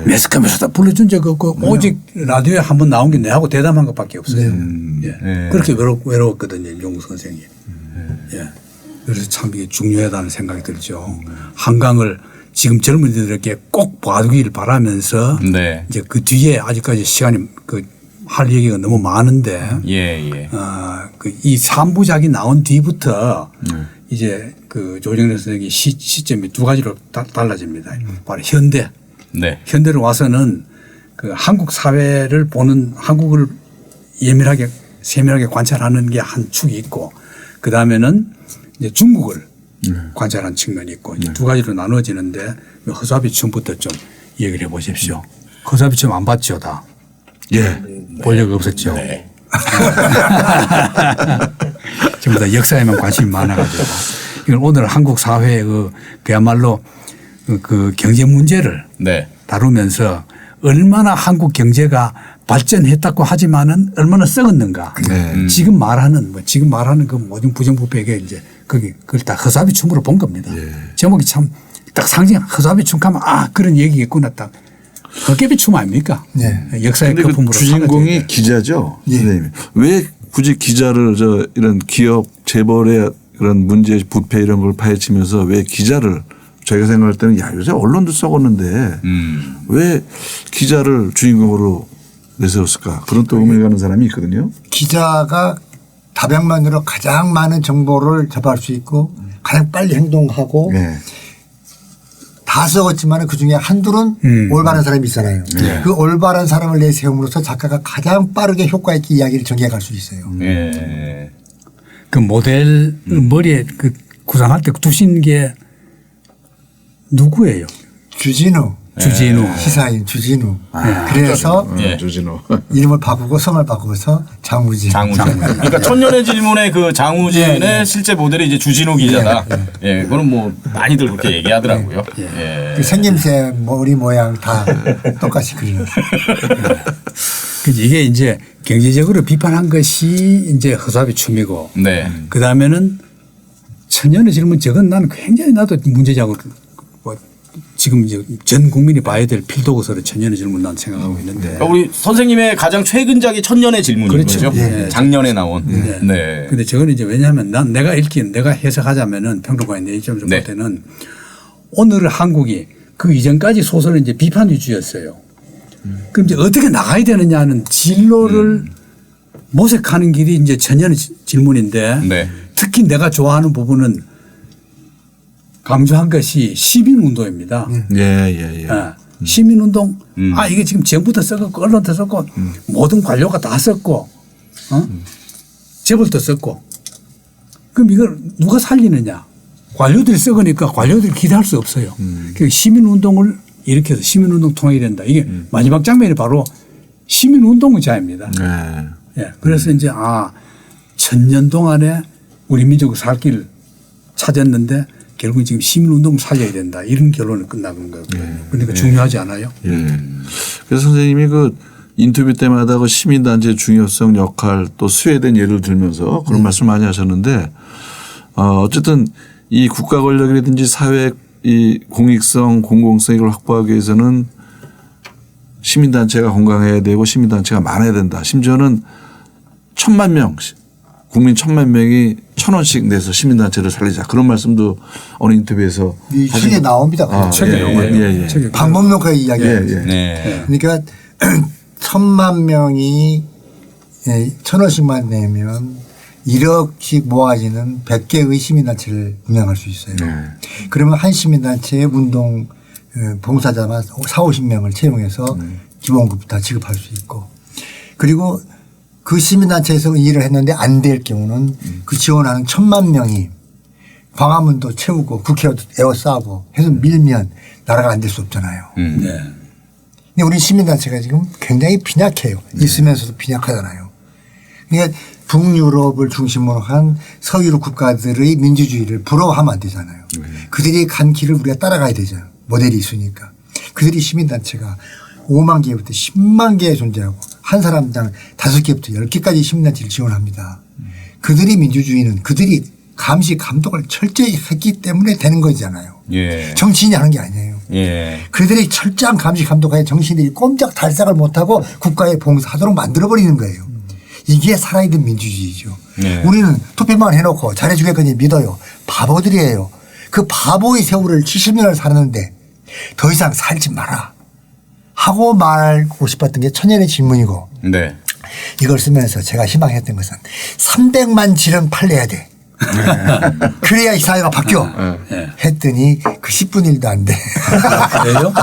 매스컴에서 다 불러준 적 없고 오직 라디오에 한번 나온 게 내하고 대담한 것밖에 없어요. 예. 그렇게 외로웠거든요. 임종국 선생이. 예. 그래서 참 이게 중요하다는 생각이 들죠. 한강을 지금 젊은이들에게 꼭 봐두길 바라면서 네. 이제 그 뒤에 아직까지 시간이 할 얘기가 너무 많은데 예. 이 3부작이 나온 뒤부터 이제 그 조정래 선생의 시점이 두 가지로 달라집니다. 바로 현대. 네. 현대로 와서는 그 한국 사회를 보는 한국을 예민하게 세밀하게 관찰하는 게 한 축이 있고 그 다음에는 이제 중국을 관찰하는 측면이 있고 이제 두 가지로 나누어지는데 허수아비춤부터 좀 얘기를 해 보십시오. 허수아비춤 안 봤죠 다? 예. 볼 적이 없었죠. 네. 전부 다 역사에만 관심이 많아가지고 이건 오늘 한국 사회의 그야말로 그 경제 문제를 네. 다루면서 얼마나 한국 경제가 발전했다고 하지만은 얼마나 썩었는가. 지금 말하는 그 모든 부정부패에게 이제 그걸 다 허수아비춤으로 본 겁니다. 제목이 참 딱 상징 허수아비춤 가면 그런 얘기겠구나 딱. 도깨비춤 아닙니까? 역사의 근데 그 거품으로. 주인공이 기자죠. 선생님. 왜 굳이 기자를 이런 기업 재벌의 그런 문제 부패 이런 걸 파헤치면서 왜 기자를 저희가 생각할 때는 요새 언론도 썩었는데 왜 기자를 주인공으로 내세웠을까 그런 또 의문이 가는 사람이 있거든요. 기자가 다백만으로 가장 많은 정보를 접할 수 있고 가장 빨리 행동하고 다 썩었지만 그중에 한둘은 올바른 사람이 있잖아요. 그 올바른 사람을 내세움으로써 작가가 가장 빠르게 효과 있게 이야기를 전개해 갈 수 있어요. 그 모델 머리에 그 구상할 때 두신 게 누구예요? 주진우. 주진우. 시사인 주진우. 그래서 예. 조진호. 이름을 바꾸고 성을 바꾸어서 장우진. 장우진. 그러니까 천년의 질문의 그 장우진의 예, 예. 실제 모델이 이제 주진우 기자다. 예, 그거는 뭐 많이들 그렇게 얘기하더라고요. 예. 그 생김새, 머리 모양 다 똑같이 그리는. 그래서 이게 이제 경제적으로 비판한 것이 이제 허수아비 춤이고 네. 그 다음에는 천년의 질문 저건 나는 굉장히 나도 문제작으로 뭐 지금 이제 전 국민이 봐야 될 필독서로 천년의 질문 난 생각하고 있는데 그러니까 우리 선생님의 가장 최근작이 천년의 질문인 그렇죠. 거죠. 예. 작년에 나온. 네. 네. 근데 저건 이제 왜냐하면 난 내가 읽기는 내가 해석하자면은 평론가의 내 입장을 볼 네. 때는 오늘 한국이 그 이전까지 소설은 이제 비판 위주였어요. 그럼 이제 어떻게 나가야 되느냐는 진로를 모색하는 길이 이제 천년의 질문인데 네. 특히 내가 좋아하는 부분은 강조한 것이 시민운동입니다. 예. 시민운동 아 이게 지금 정부도 썼고 언론도 썼고 모든 관료가 다 썼고 재벌도 썼고 그럼 이걸 누가 살리느냐 관료들이 썩으니까 관료들이 기대할 수 없어요. 그러니까 시민운동을 일으켜서 시민운동 통합이 된다. 이게 마지막 장면이 바로 시민운동자입니다. 네. 예. 그래서 이제 천년 동안에 우리 민족이 살 길을 찾았는데 결국 지금 시민운동을 살려야 된다. 이런 결론을 끝나는 거거든요. 그러니까 중요하지 않아요? 예. 그래서 선생님이 그 인터뷰 때마다 그 시민단체의 중요성 역할 또 스웨덴 예를 들면서 그런 말씀 많이 하셨는데 어쨌든 이 국가 권력이라든지 사회 이 공익성 공공성 이걸 확보하기 위해서는 시민단체가 건강해야 되고 시민단체가 많아야 된다. 심지어는 1,000만 명 국민 1,000만 명이 1,000원씩 내서 시민단체를 살리자. 그런 말씀도 어느 인터뷰에서 이 책에 나옵니다. 책에 나와요. 책에. 방법론가 이야기예요. 네. 그러니까 1,000만 명이 1,000원씩만 내면 1억씩 모아지는 100개의 시민단체를 운영할 수 있어요. 그러면 한 시민단체의 운동 봉사자만 40-50명을 채용해서 기본급 다 지급할 수 있고 그리고 그 시민단체에서 일을 했는데 안 될 경우는 그 지원하는 1,000만 명이 광화문도 채우고 국회도 에워싸고 해서 밀면 나라가 안 될 수 없잖아요. 네. 근데 우리 시민단체가 지금 굉장히 빈약해요. 있으면서도 빈약하잖아요. 그러니까 북유럽을 중심으로 한 서유럽 국가들의 민주주의를 부러워하면 안 되잖아요. 그들이 간 길을 우리가 따라가야 되죠. 모델이 있으니까. 그들이 시민단체가 5만 개부터 10만 개 존재하고 한 사람당 5개부터 10개까지 시민단체를 지원합니다. 그들이 민주주의는 그들이 감시 감독을 철저히 했기 때문에 되는 거잖아요. 예. 정치인이 하는 게 아니에요. 예. 그들이 철저한 감시 감독하에 정치인들이 꼼짝 달싹을 못하고 국가에 봉사하도록 만들어버리는 거예요. 이게 살아있는 민주주의죠. 네. 우리는 투표만 해놓고 잘해주겠거니 믿어요. 바보들이에요. 그 바보의 세월을 70년을 살았는데 더 이상 살지 마라 하고 말하고 싶었던 게 천년의 질문이고 네. 이걸 쓰면서 제가 희망했던 것은 300만 질은 팔려야 돼. 그래야 이 사회가 바뀌어. 했더니 그 10분 1도 안 돼. 그래요?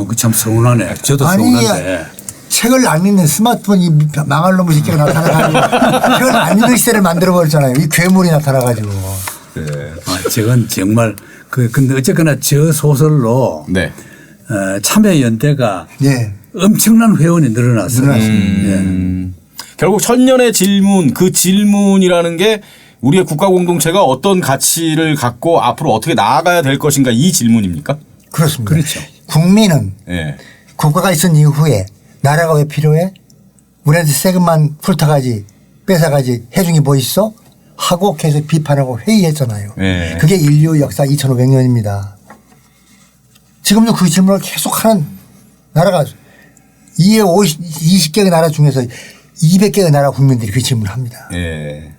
그 참 서운하네. 저도 아니, 서운한데. 책을 안 읽는 스마트폰이 망할 놈의 새끼가 나타나가지고 책을 안 읽는 시대를 만들어버렸잖아요. 이 괴물이 나타나가지고. 저건 정말 근데 어쨌거나 저 소설로 네. 참여연대가 예. 엄청난 회원이 늘어났어요. 결국 천년의 질문 그 질문이라는 게 우리의 국가 공동체가 어떤 가치를 갖고 앞으로 어떻게 나아가야 될 것인가 이 질문입니까? 그렇습니다. 그렇죠. 국민은 예. 국가가 있은 이후에 나라가 왜 필요해? 우리한테 세금만 훑어가지 뺏어가지 해준 게 뭐 있어? 하고 계속 비판하고 회의했잖아요. 네. 그게 인류 역사 2500년입니다. 지금도 그 질문을 계속하는 나라가 20개의 나라 중에서 200개의 나라 국민들이 그 질문을 합니다. 예.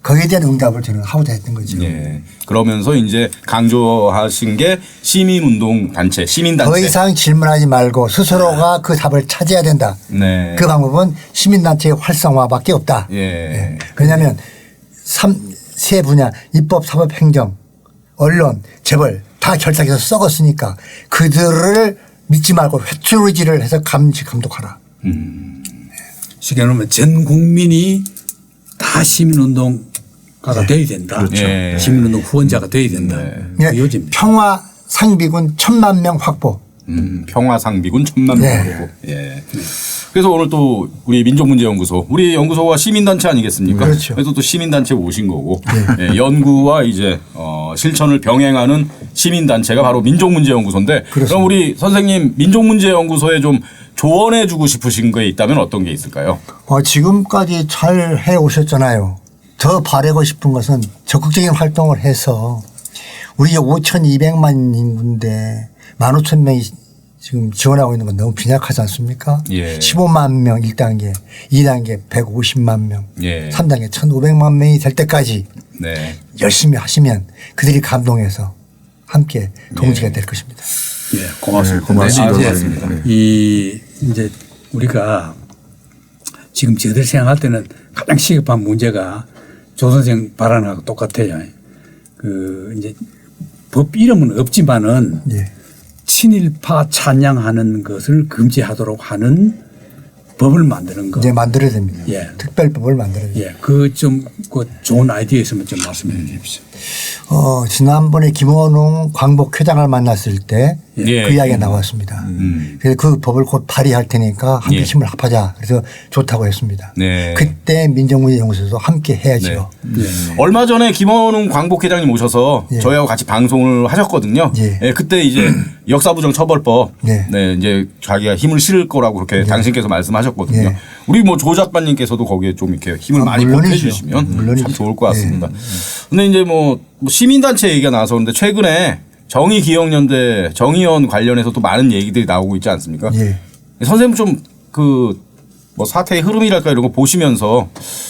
거기에 대한 응답을 저는 하고자 했던 거죠. 예. 그러면서 이제 강조하신 게 시민운동 단체, 시민단체. 더 이상 질문하지 말고 스스로가 그 답을 찾아야 된다. 네. 그 방법은 시민단체의 활성화밖에 없다. 예. 왜냐하면 세 분야 입법, 사법, 행정, 언론, 재벌 다 결탁해서 썩었으니까 그들을 믿지 말고 회초리질을 해서 감시 감독하라. 쉽게 말하면 전 국민이 다 시민운동가가 돼야 된다. 그렇죠. 예. 시민운동 후원자가 돼야 된다. 그 요지입니다. 평화 상비군 1,000만 명 확보. 평화상비군 1,000만 네. 명이고. 예. 그래서 오늘 또 우리 민족문제연구소, 우리 연구소가 시민단체 아니겠습니까? 그렇죠. 그래서 또 시민단체 오신 거고 예, 연구와 이제 실천을 병행하는 시민단체가 바로 민족문제연구소인데 그럼 우리 선생님 민족문제연구소에 좀 조언해 주고 싶으신 게 있다면 어떤 게 있을까요? 지금까지 잘 해 오셨잖아요. 더 바라고 싶은 것은 적극적인 활동을 해서 우리 5,200만 인구인데 15,000명이 지금 지원하고 있는 건 너무 빈약하지 않습니까? 예. 15만 명 1단계, 2단계 150만 명, 예. 3단계 1,500만 명이 될 때까지 네. 열심히 하시면 그들이 감동해서 함께 동지가 될 것입니다. 예, 고맙습니다. 네, 고맙습니다. 네, 선생님. 이제 우리가 지금 저희들 생각할 때는 가장 시급한 문제가 조 선생 발언하고 똑같아요. 그 이제 법 이름은 없지만은 예. 친일파 찬양하는 것을 금지하도록 하는 법을 만드는 거. 이제 만들어야 됩니다. 예. 특별법을 만들어야 됩니다. 예, 그 좋은 아이디어 있으면 좀 말씀해 주십시오. 지난번에 김원웅 광복회장을 만났을 때 그 예. 이야기가 나왔습니다. 그래서 그 법을 곧 발의할 테니까 함께 예. 힘을 합하자. 그래서 좋다고 했습니다. 네. 그때 민정문제연구소도 함께 해야지요. 예. 얼마 전에 김원웅 광복회장님 오셔서 예. 저희하고 같이 방송을 하셨거든요. 예. 예, 그때 이제 역사부정 처벌법, 예. 네, 이제 자기가 힘을 실을 거라고 그렇게 당신께서 말씀하셨거든요. 예. 우리 뭐 조 작가님께서도 거기에 좀 이렇게 힘을 많이 물론이죠. 보태주시면 물론이죠. 참 좋을 것 같습니다. 예. 근데 이제 뭐 시민단체 얘기가 나왔었는데 최근에 정의기억연대 정의원 관련해서 또 많은 얘기들이 나오고 있지 않습니까? 예. 선생님 좀 그 뭐 사태의 흐름이랄까 이런 거 보시면서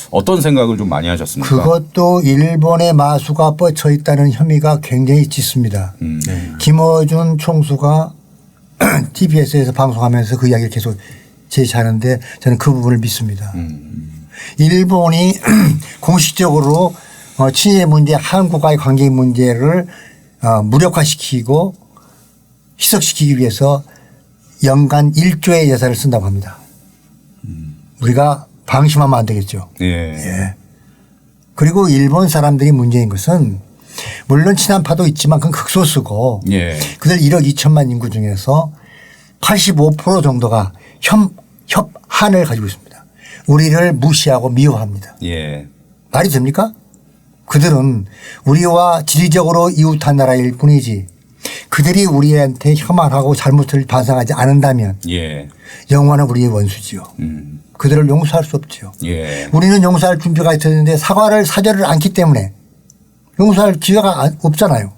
어떤 생각을 좀 많이 하셨습니까? 그것도 일본의 마수가 뻗쳐 있다는 혐의가 굉장히 짙습니다. 김어준 총수가 TBS에서 방송하면서 그 이야기를 계속 제시하는데 저는 그 부분을 믿습니다. 일본이 공식적으로 친일 문제, 한국과의 관계 문제를 무력화시키고 희석시키기 위해서 연간 1조의 예산을 쓴다고 합니다. 우리가 방심하면 안 되겠죠. 예. 예. 그리고 일본 사람들이 문제인 것은 물론 친한파도 있지만 그건 극소수고 예. 그들 1억 2천만 인구 중에서 85% 정도가 협한을 가지고 있습니다. 우리를 무시하고 미워합니다. 예. 말이 됩니까? 그들은 우리와 지리적으로 이웃한 나라일 뿐이지 그들이 우리한테 혐한하고 잘못을 반성하지 않는다면 예. 영원한 우리의 원수지요. 그들을 용서할 수 없지요. 예. 우리는 용서할 준비가 있었는데 사죄를 않기 때문에 용서할 기회가 없잖아요.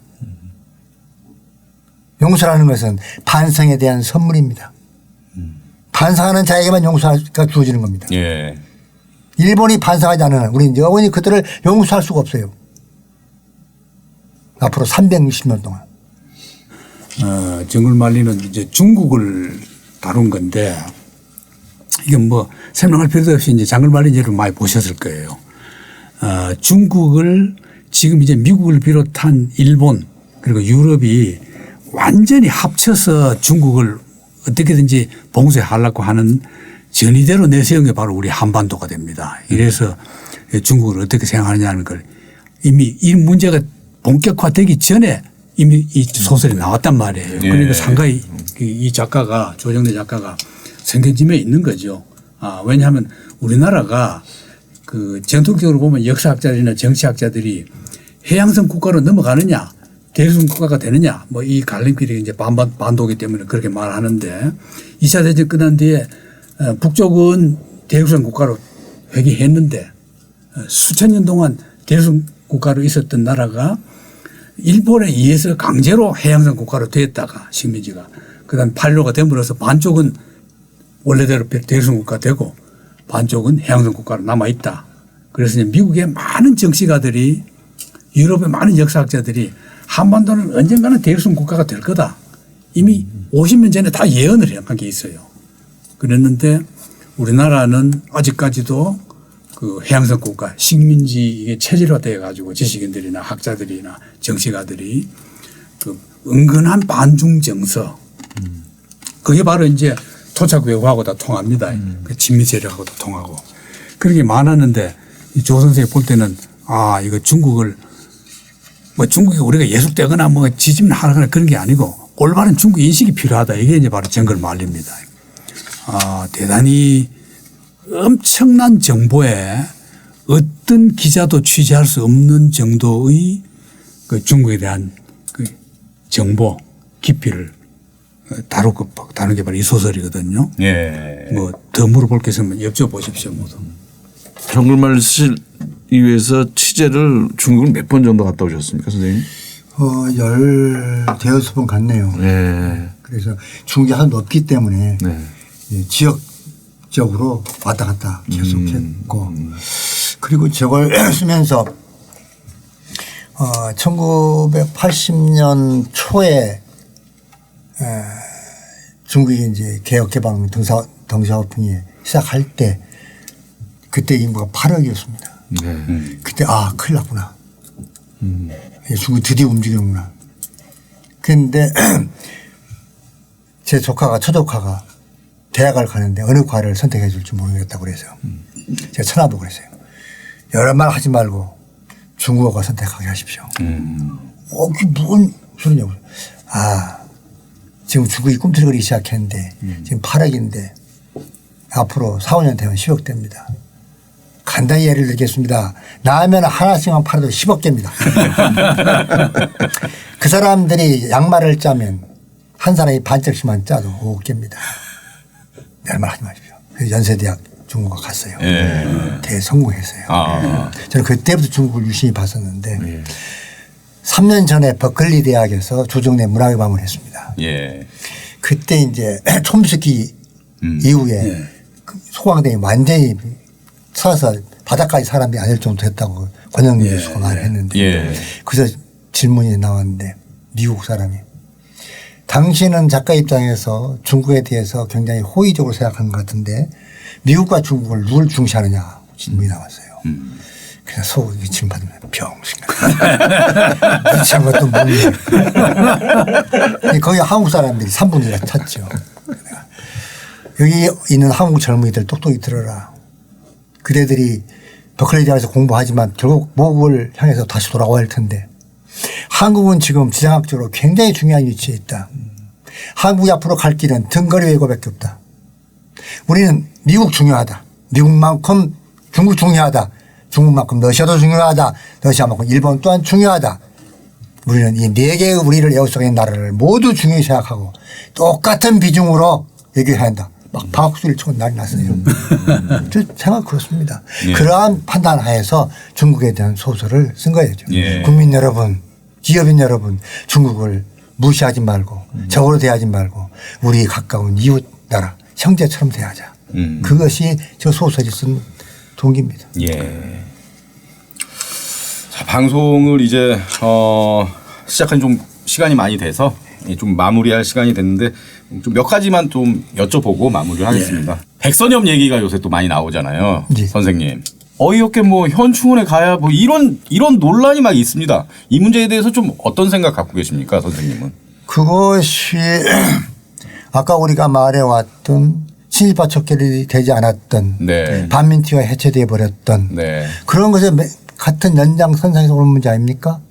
용서라는 것은 반성에 대한 선물입니다. 반성하는 자에게만 용서가 주어지는 겁니다. 예. 일본이 반성하지 않으면 우리는 영원히 그들을 용서할 수가 없어요. 앞으로 360년 동안. 정글 말리는 이제 중국을 다룬 건데 이게 뭐 설명할 필요도 없이 이제 장글 말린 예를 많이 보셨을 거예요. 중국을 지금 이제 미국을 비롯한 일본 그리고 유럽이 완전히 합쳐서 중국을 어떻게든지 봉쇄하려고 하는 전의대로 내세운 게 바로 우리 한반도가 됩니다. 이래서 중국을 어떻게 생각하느냐는 걸 이미 이 문제가 본격화되기 전에 이미 이 소설이 나왔단 말이에요. 그러니까 상당히 이 작가가 조정래 작가가 성경짐에 있는 거죠. 왜냐하면 우리나라가 그 전통적으로 보면 역사학자들이나 정치학자들이 해양성 국가로 넘어가느냐 대륙성 국가가 되느냐 뭐 이 갈림길이 이제 반도기 때문에 그렇게 말하는데 2차 대전 끝난 뒤에 북쪽은 대륙성 국가로 회귀했는데 수천 년 동안 대륙성 국가로 있었던 나라가 일본에 의해서 강제로 해양성 국가로 됐다가 식민지가 그다음 판로가 됨으로써 반쪽은 원래대로 대륙성 국가 되고 반쪽은 해양성 국가로 남아 있다. 그래서 이제 미국의 많은 정치가들이 유럽의 많은 역사학자들이 한반도는 언젠가는 대륙성 국가가 될 거다. 이미 50년 전에 다 예언을 한 게 있어요. 그랬는데 우리나라는 아직까지도 그 해양성 국가 식민지 이게 체질화되어 가지고 지식인들이나 학자들이나 정치가들이 그 은근한 반중 정서 그게 바로 이제 토착 외국하고 다 통합니다. 그 친미 세력하고도 통하고 그런 게 많았는데 조 선생이 볼 때는 이거 중국을 뭐 중국이 우리가 예속되거나 뭐 지짐하거나 그런 게 아니고 올바른 중국 인식이 필요하다. 이게 이제 바로 정글 말입니다. 대단히 엄청난 정보에 어떤 기자도 취재할 수 없는 정도의 그 중국에 대한 그 정보 깊이를 다루는 게 바로 이 소설이거든요. 예. 뭐 더 물어볼 게 있으면 여쭤보십시오. 모두. 정글말 쓰기 위해서 취재를 중국을 몇 번 정도 갔다 오셨습니까, 선생님? 16번 갔네요. 네. 그래서 중국이 하도 높기 때문에 네. 지역적으로 왔다 갔다 계속했고 그리고 저걸 쓰면서 1980년 초에 중국이 이제 개혁개방 등사오픈이 시작할 때 그때 인구가 8억이었습니다. 네. 그때 큰일 났구나. 중국이 드디어 움직이는구나. 그런데 제 처조카가 대학을 가는데 어느 과를 선택해 줄지 모르겠다고 그래서요. 제가 쳐다보고 그랬어요. 여러 말 하지 말고 중국어가 선택하게 하십시오. 그게 무슨 소리냐고. 지금 중국이 꿈틀거리기 시작했는데 지금 8억인데 앞으로 4, 5년 되면 10억 됩니다. 간단히 예를 들겠습니다. 라면 하나씩만 팔아도 10억 개입니다. 그 사람들이 양말을 짜면 한 사람이 반짝씩만 짜도 5억 개입니다. 내 말 하지 마십시오. 그래서 연세대학 중국어 갔어요. 대성공했어요. 저는 그때부터 중국을 유심히 봤었는데 3년 전에 버클리 대학에서 조정래 문학의 밤을 했습니다. 예. 그때 이제 촘스키 이후에 소강대이 완전히 서서 바닥까지 사람들이 안 될 정도 됐다고 권영민 교수가 말을 했는데 그래서 질문이 나왔는데 미국 사람이 당신은 작가 입장에서 중국에 대해서 굉장히 호의적으로 생각하는 것 같은데 미국과 중국을 누굴 중시하느냐 질문이 나왔어요. 그래서 속으로 질문 받으면 병신. 미치한 것도 모르네. 거기 한국 사람들이 3분의 1을 찼죠. 여기 있는 한국 젊은이들 똑똑히 들어라. 그대들이 버클리 대학에서 공부하지만 결국 모국을 향해서 다시 돌아와야 할 텐데 한국은 지금 지정학적으로 굉장히 중요한 위치에 있다. 한국이 앞으로 갈 길은 등거리 외교밖에 없다. 우리는 미국 중요하다. 미국만큼 중국 중요하다. 중국만큼 러시아도 중요하다. 러시아만큼 일본 또한 중요하다. 우리는 이 4개의 우리를 에워싸고 있는 나라를 모두 중요히 생각하고 똑같은 비중으로 얘기해야 한다. 막 박수를 치고 난리 났어요. 저 생각 그렇습니다. 그러한 판단하에서 중국에 대한 소설을 쓴 거예요. 국민 여러분, 기업인 여러분, 중국을 무시하지 말고 적으로 대하지 말고 우리 가까운 이웃 나라 형제처럼 대하자. 그것이 저 소설이 쓴 동기입니다. 예. 자, 방송을 이제 시작한 좀 시간이 많이 돼서 좀 마무리할 시간이 됐는데 좀 몇 가지만 좀 여쭤보고 마무리를 하겠습니다. 백선엽 얘기가 요새 또 많이 나오잖아요. 선생님. 어이없게 뭐 현충원에 가야 뭐 이런 논란이 막 있습니다. 이 문제에 대해서 좀 어떤 생각 갖고 계십니까, 선생님은? 그것이 아까 우리가 말해왔던 친일파 척결이 되지 않았던 반민특위가 해체되어 버렸던 그런 것에 같은 연장선상에서 오는 문제 아닙니까?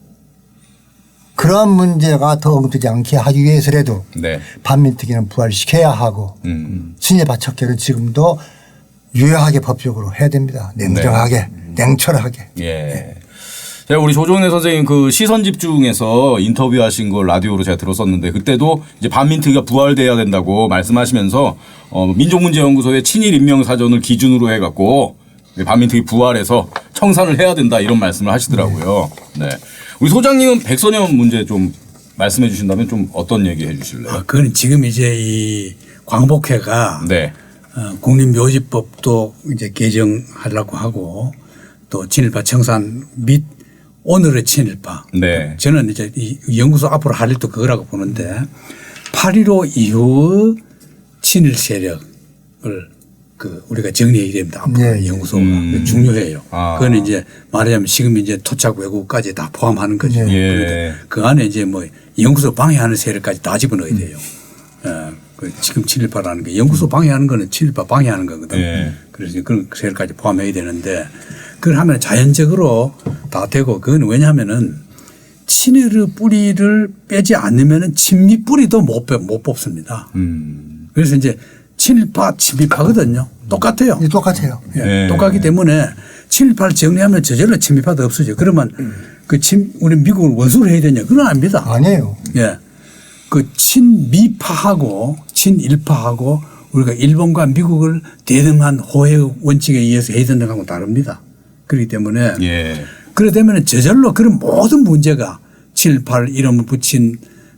그러한 문제가 더 엉키지 않게 하기 위해서라도 반민특위는 부활시켜야 하고 친일파 척결은 지금도 유효하게 법적으로 해야 됩니다. 냉정하게 냉철하게. 제가 우리 조정래 선생님 그 시선 집중에서 인터뷰하신 걸 라디오로 제가 들었었는데 그때도 이제 반민특위가 부활돼야 된다고 말씀하시면서 민족문제연구소의 친일 인명 사전을 기준으로 해갖고 반민특위 부활해서 청산을 해야 된다 이런 말씀을 하시더라고요. 우리 소장님은 백선엽 문제 좀 말씀해 주신다면 좀 어떤 얘기 해 주실래요? 그건 지금 이제 이 광복회가 국립묘지법도 이제 개정하려고 하고 또 친일파 청산 및 오늘의 친일파. 저는 이제 이 연구소 앞으로 할 일도 그거라고 보는데 8.15 이후 친일 세력을 우리가 정리해야 됩니다. 앞으로 연구소가 중요해요. 그거는 이제 말하자면 지금 이제 토착 외국까지 다 포함하는 거죠. 그 안에 이제 뭐 연구소 방해하는 세력까지 다 집어넣어야 돼요. 지금 친일파라는 게 연구소 방해하는 거는 친일파 방해하는 거거든. 그래서 그런 세력까지 포함해야 되는데 그걸 하면 자연적으로 다 되고 그건 왜냐하면은 친일의 뿌리를 빼지 않으면 친미 뿌리도 못 뽑습니다. 그래서 이제 친일파, 친미파거든요. 똑같아요. 예, 똑같아요. 예, 네. 똑같기 때문에 친일파를 정리하면 저절로 친미파도 없어져. 그러면 우리 미국을 원수로 해야 되냐? 그건 아닙니다. 아니에요. 예. 그 친미파하고 친일파하고 우리가 일본과 미국을 대등한 호혜 원칙에 의해서 해야 된다는 거하고 다릅니다. 그렇기 때문에 예. 그렇게 되면 저절로 그런 모든 문제가 친일파를 이름을 붙인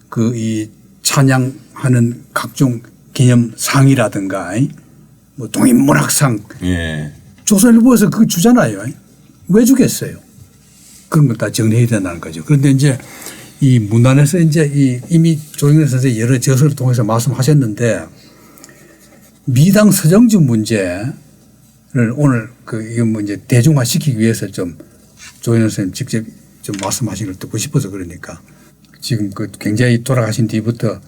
그 이 찬양하는 각종 기념상이라든가 뭐 동인문학상 예. 조선일보에서 그거 주잖아요. 왜 주겠어요? 그런 걸 다 정리해야 된다는 거죠. 그런데 이제 이 문단에서 이제 이미 조영래 선생이 여러 저서를 통해서 말씀하셨는데 미당 서정주 문제를 오늘 이거 뭐 이제 대중화 시키기 위해서 좀 조영래 선생님 직접 좀 말씀하신 걸 듣고 싶어서 그러니까 지금 굉장히 돌아가신 뒤부터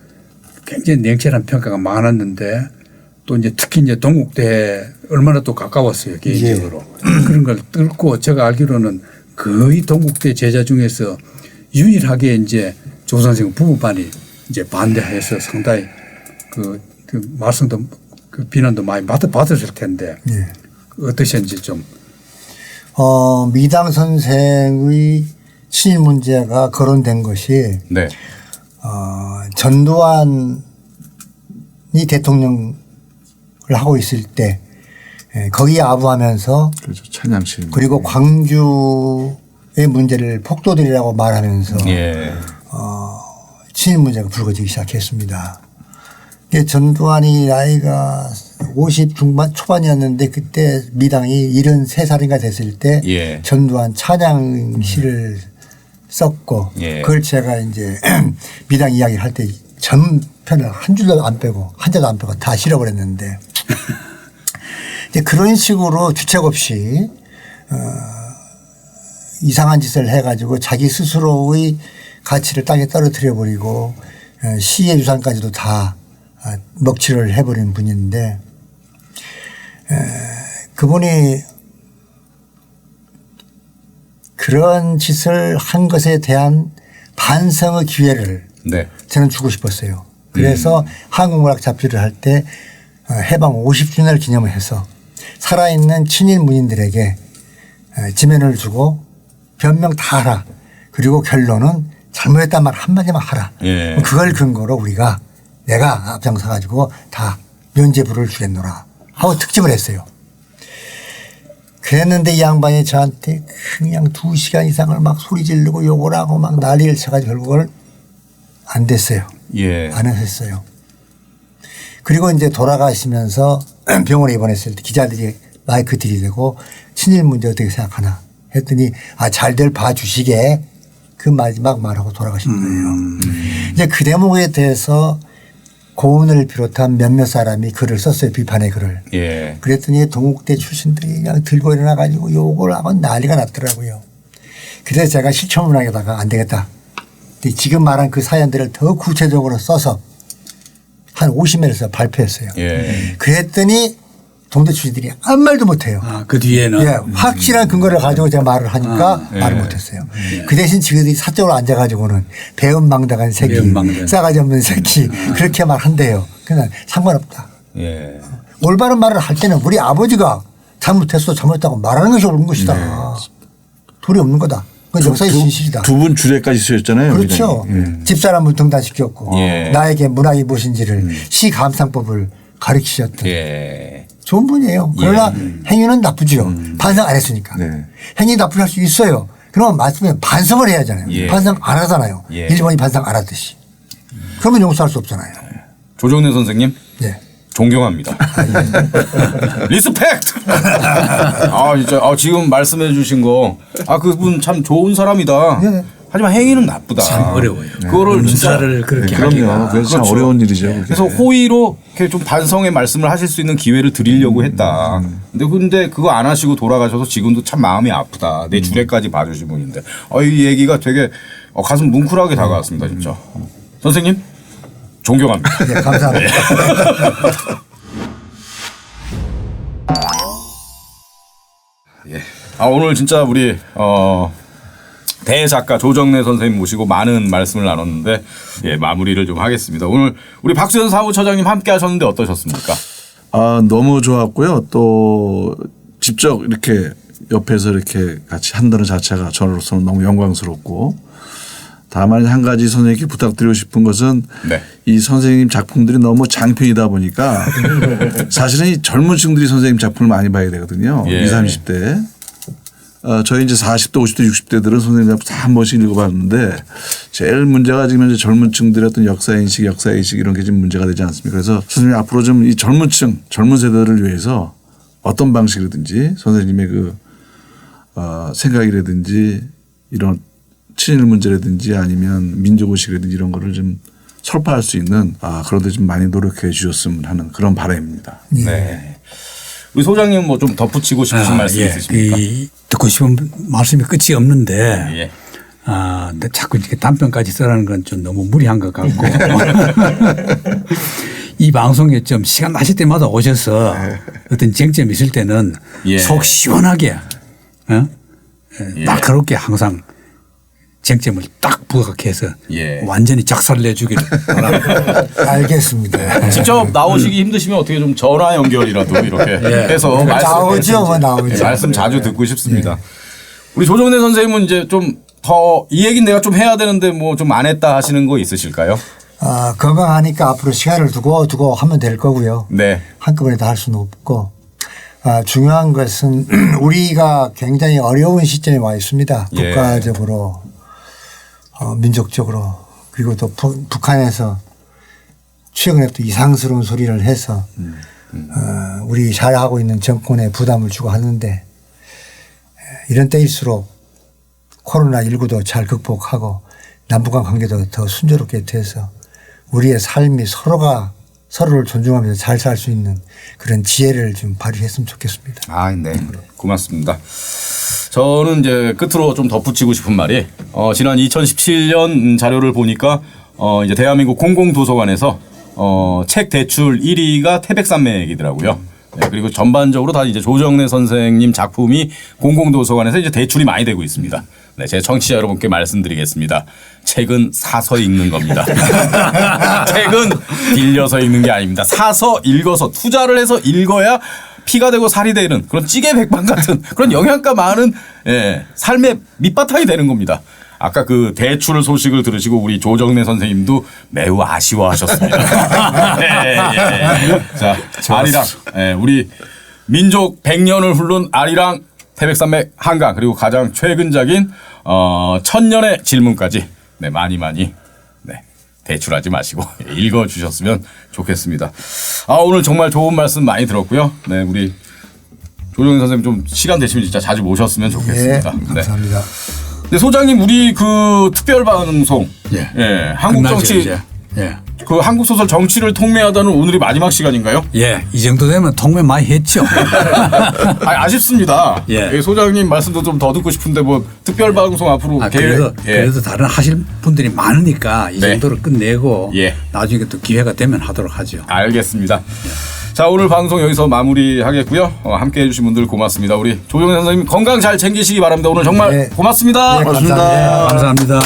굉장히 냉철한 평가가 많았는데 또 이제 특히 이제 동국대에 얼마나 또 가까웠어요 개인적으로. 그런 걸 뚫고 제가 알기로는 거의 동국대 제자 중에서 유일하게 이제 조 선생 부부반이 이제 반대해서 상당히 그 말씀도 그 비난도 많이 받으실 텐데 예. 어떠셨는지 좀. 미당 선생의 친일 문제가 거론된 것이 네. 전두환이 대통령을 하고 있을 때 거기에 아부하면서 그렇죠. 찬양시. 그리고 광주의 문제를 폭도들이라고 말하면서 예. 친일 문제가 불거지기 시작했습니다. 전두환이 나이가 50 중반 초반이었는데 그때 미당이 73살인가 됐을 때 예. 전두환 찬양시를 썼고 예. 그걸 제가 이제 미당 이야기를 할 때 전편을 한 줄도 안 빼고 한 자도 안 빼고 다 실어버렸는데 이제 그런 식으로 주책 없이 이상한 짓을 해가지고 자기 스스로의 가치를 땅에 떨어뜨려 버리고 시의 유산까지도 다 먹칠을 해버린 분인데 그분이 그런 짓을 한 것에 대한 반성의 기회를 네. 저는 주고 싶었어요. 그래서 한국문학 잡지를 할 때 해방 50주년을 기념을 해서 살아있는 친일 문인들에게 지면을 주고 변명 다 하라. 그리고 결론은 잘못했단 말 한마디만 하라. 예. 그걸 근거로 우리가 내가 앞장서 가지고 다 면죄부를 주겠노라 하고 특집을 했어요. 그랬는데 이 양반이 저한테 그냥 2시간 이상을 막 소리 지르고 욕을 하고 막 난리를 쳐가지고 결국은 안 됐어요. 예. 안 했어요. 그리고 이제 돌아가시면서 병원에 입원했을 때 기자들이 마이크 들이대고 친일 문제 어떻게 생각하나 했더니 잘들 봐주시게 그 마지막 말하고 돌아가신 거예요. 이제 그 대목에 대해서 고은을 비롯한 몇몇 사람이 글을 썼어요. 비판의 글을. 예. 그랬더니 동국대 출신들이 그냥 들고 일어나 가지고 욕을 하고 난리가 났더라고요. 그래서 제가 실천문학에다가 안 되겠다. 지금 말한 그 사연들을 더 구체적으로 써서 한 50면에서 발표했어요. 예. 그랬더니 동대 출신들이 아무 말도 못해요. 그 뒤에는 예, 확실한 근거를 가지고 제가 말을 하니까 말을 못했어요. 그 대신 지그들이 사적으로 앉아가지고는 배은망덕한 새끼, 배은망덕. 싸가지 없는 새끼 그렇게 말한대요. 그냥 상관없다. 예. 올바른 말을 할 때는 우리 아버지가 잘못했다고 말하는 것이 옳은 것이다. 둘이 없는 거다. 그건 역사의 진실이다. 두 분 주례까지 쓰였잖아요. 그렇죠. 집사람을 등단시켰고 예. 나에게 문학이 무엇인지를 시감상법을 가르치셨던 예. 좋은 분이에요. 그러나 행위는 나쁘지요. 반성 안 했으니까. 네. 행위 나쁘할 수 있어요. 그러면 말씀에 반성을 해야 하잖아요. 예. 반성 안 하잖아요. 예. 일본이 반성 안 하듯이. 그러면 용서할 수 없잖아요. 조정래 선생님 네. 존경합니다. 리스펙트. 진짜 지금 말씀해 주신 거 그분 참 좋은 사람이다. 네. 하지만 행위는 나쁘다. 참 어려워요. 그거를 진짜 문사를 그렇게 그럼요. 하기가. 그래서 참 그렇죠. 어려운 일이죠. 그게. 그래서 호의로 이렇게 좀 반성의 말씀을 하실 수 있는 기회를 드리려고 했다. 근데 그거 안 하시고 돌아가셔서 지금도 참 마음이 아프다. 내 주례까지 봐주신 분인데 이 얘기가 되게 가슴 뭉클하게 다가왔습니다. 진짜. 선생님 존경합니다. 네, 감사합니다. 예. 오늘 진짜 우리 대작가 조정래 선생님 모시고 많은 말씀을 나눴는데 예, 마무리를 좀 하겠습니다. 오늘 우리 박수현 사무처장님 함께 하셨는데 어떠셨습니까? 아, 너무 좋았고요. 또 직접 이렇게 옆에서 이렇게 같이 한다는 자체가 저로서는 너무 영광스럽고, 다만 한 가지 선생님께 부탁드리고 싶은 것은 네. 이 선생님 작품들이 너무 장편이다 보니까 사실은 이 젊은 층들이 선생님 작품을 많이 봐야 되거든요. 예. 20, 30대. 저희 이제 40대, 50대, 60대들은 선생님 작품 다 한 번씩 읽어봤는데 제일 문제가 지금 이제 젊은 층들의 어떤 역사인식, 역사의식 이런 게 좀 문제가 되지 않습니까? 그래서 선생님 앞으로 좀 이 젊은 층, 젊은 세대를 위해서 어떤 방식이라든지 선생님의 그 생각이라든지 이런 친일 문제라든지 아니면 민족의식이라든지 이런 거를 좀 설파할 수 있는 그런 데 좀 많이 노력해 주셨으면 하는 그런 바람입니다. 네. 우리 소장님 뭐 좀 덧붙이고 싶으신 말씀 예. 있으십니까? 듣고 싶은 말씀이 끝이 없는데 예. 근데 자꾸 이렇게 단편까지 쓰라는 건 좀 너무 무리한 것 같고 이 방송에 좀 시간 나실 때마다 오셔서 어떤 쟁점이 있을 때는 예. 속 시원하게 날카롭게 항상 쟁점을 딱 부각해서 예. 완전히 작살내주기를 바랍니다. 알겠습니다. 직접 나오시기 힘드시면 어떻게 좀 전화 연결이라도 이렇게 해서 나오죠, 뭐 나오죠. 말씀 자주 듣고 싶습니다. 우리 조정래 선생님은 이제 좀 더 이 얘기는 내가 좀 해야 되는데 뭐 좀 안 했다 하시는 거 있으실까요? 건강하니까 앞으로 시간을 두고 하면 될 거고요. 네. 한꺼번에 다 할 수는 없고, 중요한 것은 우리가 굉장히 어려운 시점에 와 있습니다. 예. 국가적으로, 민족적으로, 그리고 또 북한에서 최근에 또 이상스러운 소리를 해서 우리 잘하고 있는 정권에 부담을 주고 하는데, 이런 때일수록 코로나19도 잘 극복하고 남북한 관계도 더 순조롭게 돼서 우리의 삶이 서로를 존중하면서 잘 살 수 있는 그런 지혜를 좀 발휘했으면 좋겠습니다. 네. 고맙습니다. 저는 이제 끝으로 좀 덧붙이고 싶은 말이 지난 2017년 자료를 보니까 이제 대한민국 공공도서관에서 책 대출 1위가 태백산맥이더라고요. 네, 그리고 전반적으로 다 이제 조정래 선생님 작품이 공공도서관에서 이제 대출이 많이 되고 있습니다. 네, 제 청취자 여러분께 말씀드리겠습니다. 책은 사서 읽는 겁니다. 책은 빌려서 읽는 게 아닙니다. 사서 읽어서 투자를 해서 읽어야 피가 되고 살이 되는 그런 찌개 백반 같은 그런 영양가 많은 삶의 밑바탕이 되는 겁니다. 아까 그 대출 소식을 들으시고 우리 조정래 선생님도 매우 아쉬워하셨습니다. 자, 아리랑 우리 민족 100년을 후른 아리랑 태백산맥 한강 그리고 가장 최근작인 천년의 질문까지 많이 대출하지 마시고 읽어주셨으면 좋겠습니다. 오늘 정말 좋은 말씀 많이 들었고요. 네, 우리 조정래 선생님 좀 시간 되시면 진짜 자주 모셨으면 좋겠습니다. 감사합니다. 네, 소장님 우리 그 특별 방송 한국 정치 그 한국 소설 정치를 통매하다는 오늘이 마지막 시간인가요? 이 정도 되면 통매 많이 했죠. 아쉽습니다. 소장님 말씀도 좀 더 듣고 싶은데 뭐 특별 방송 앞으로 그래도 다른 하실 분들이 많으니까 이 정도로 끝내고 나중에 또 기회가 되면 하도록 하죠. 알겠습니다. 자, 오늘 방송 여기서 마무리하겠고요. 함께해 주신 분들 고맙습니다. 우리 조정래 선생님 건강 잘 챙기시기 바랍니다. 오늘 정말 고맙습니다. 감사합니다. 감사합니다.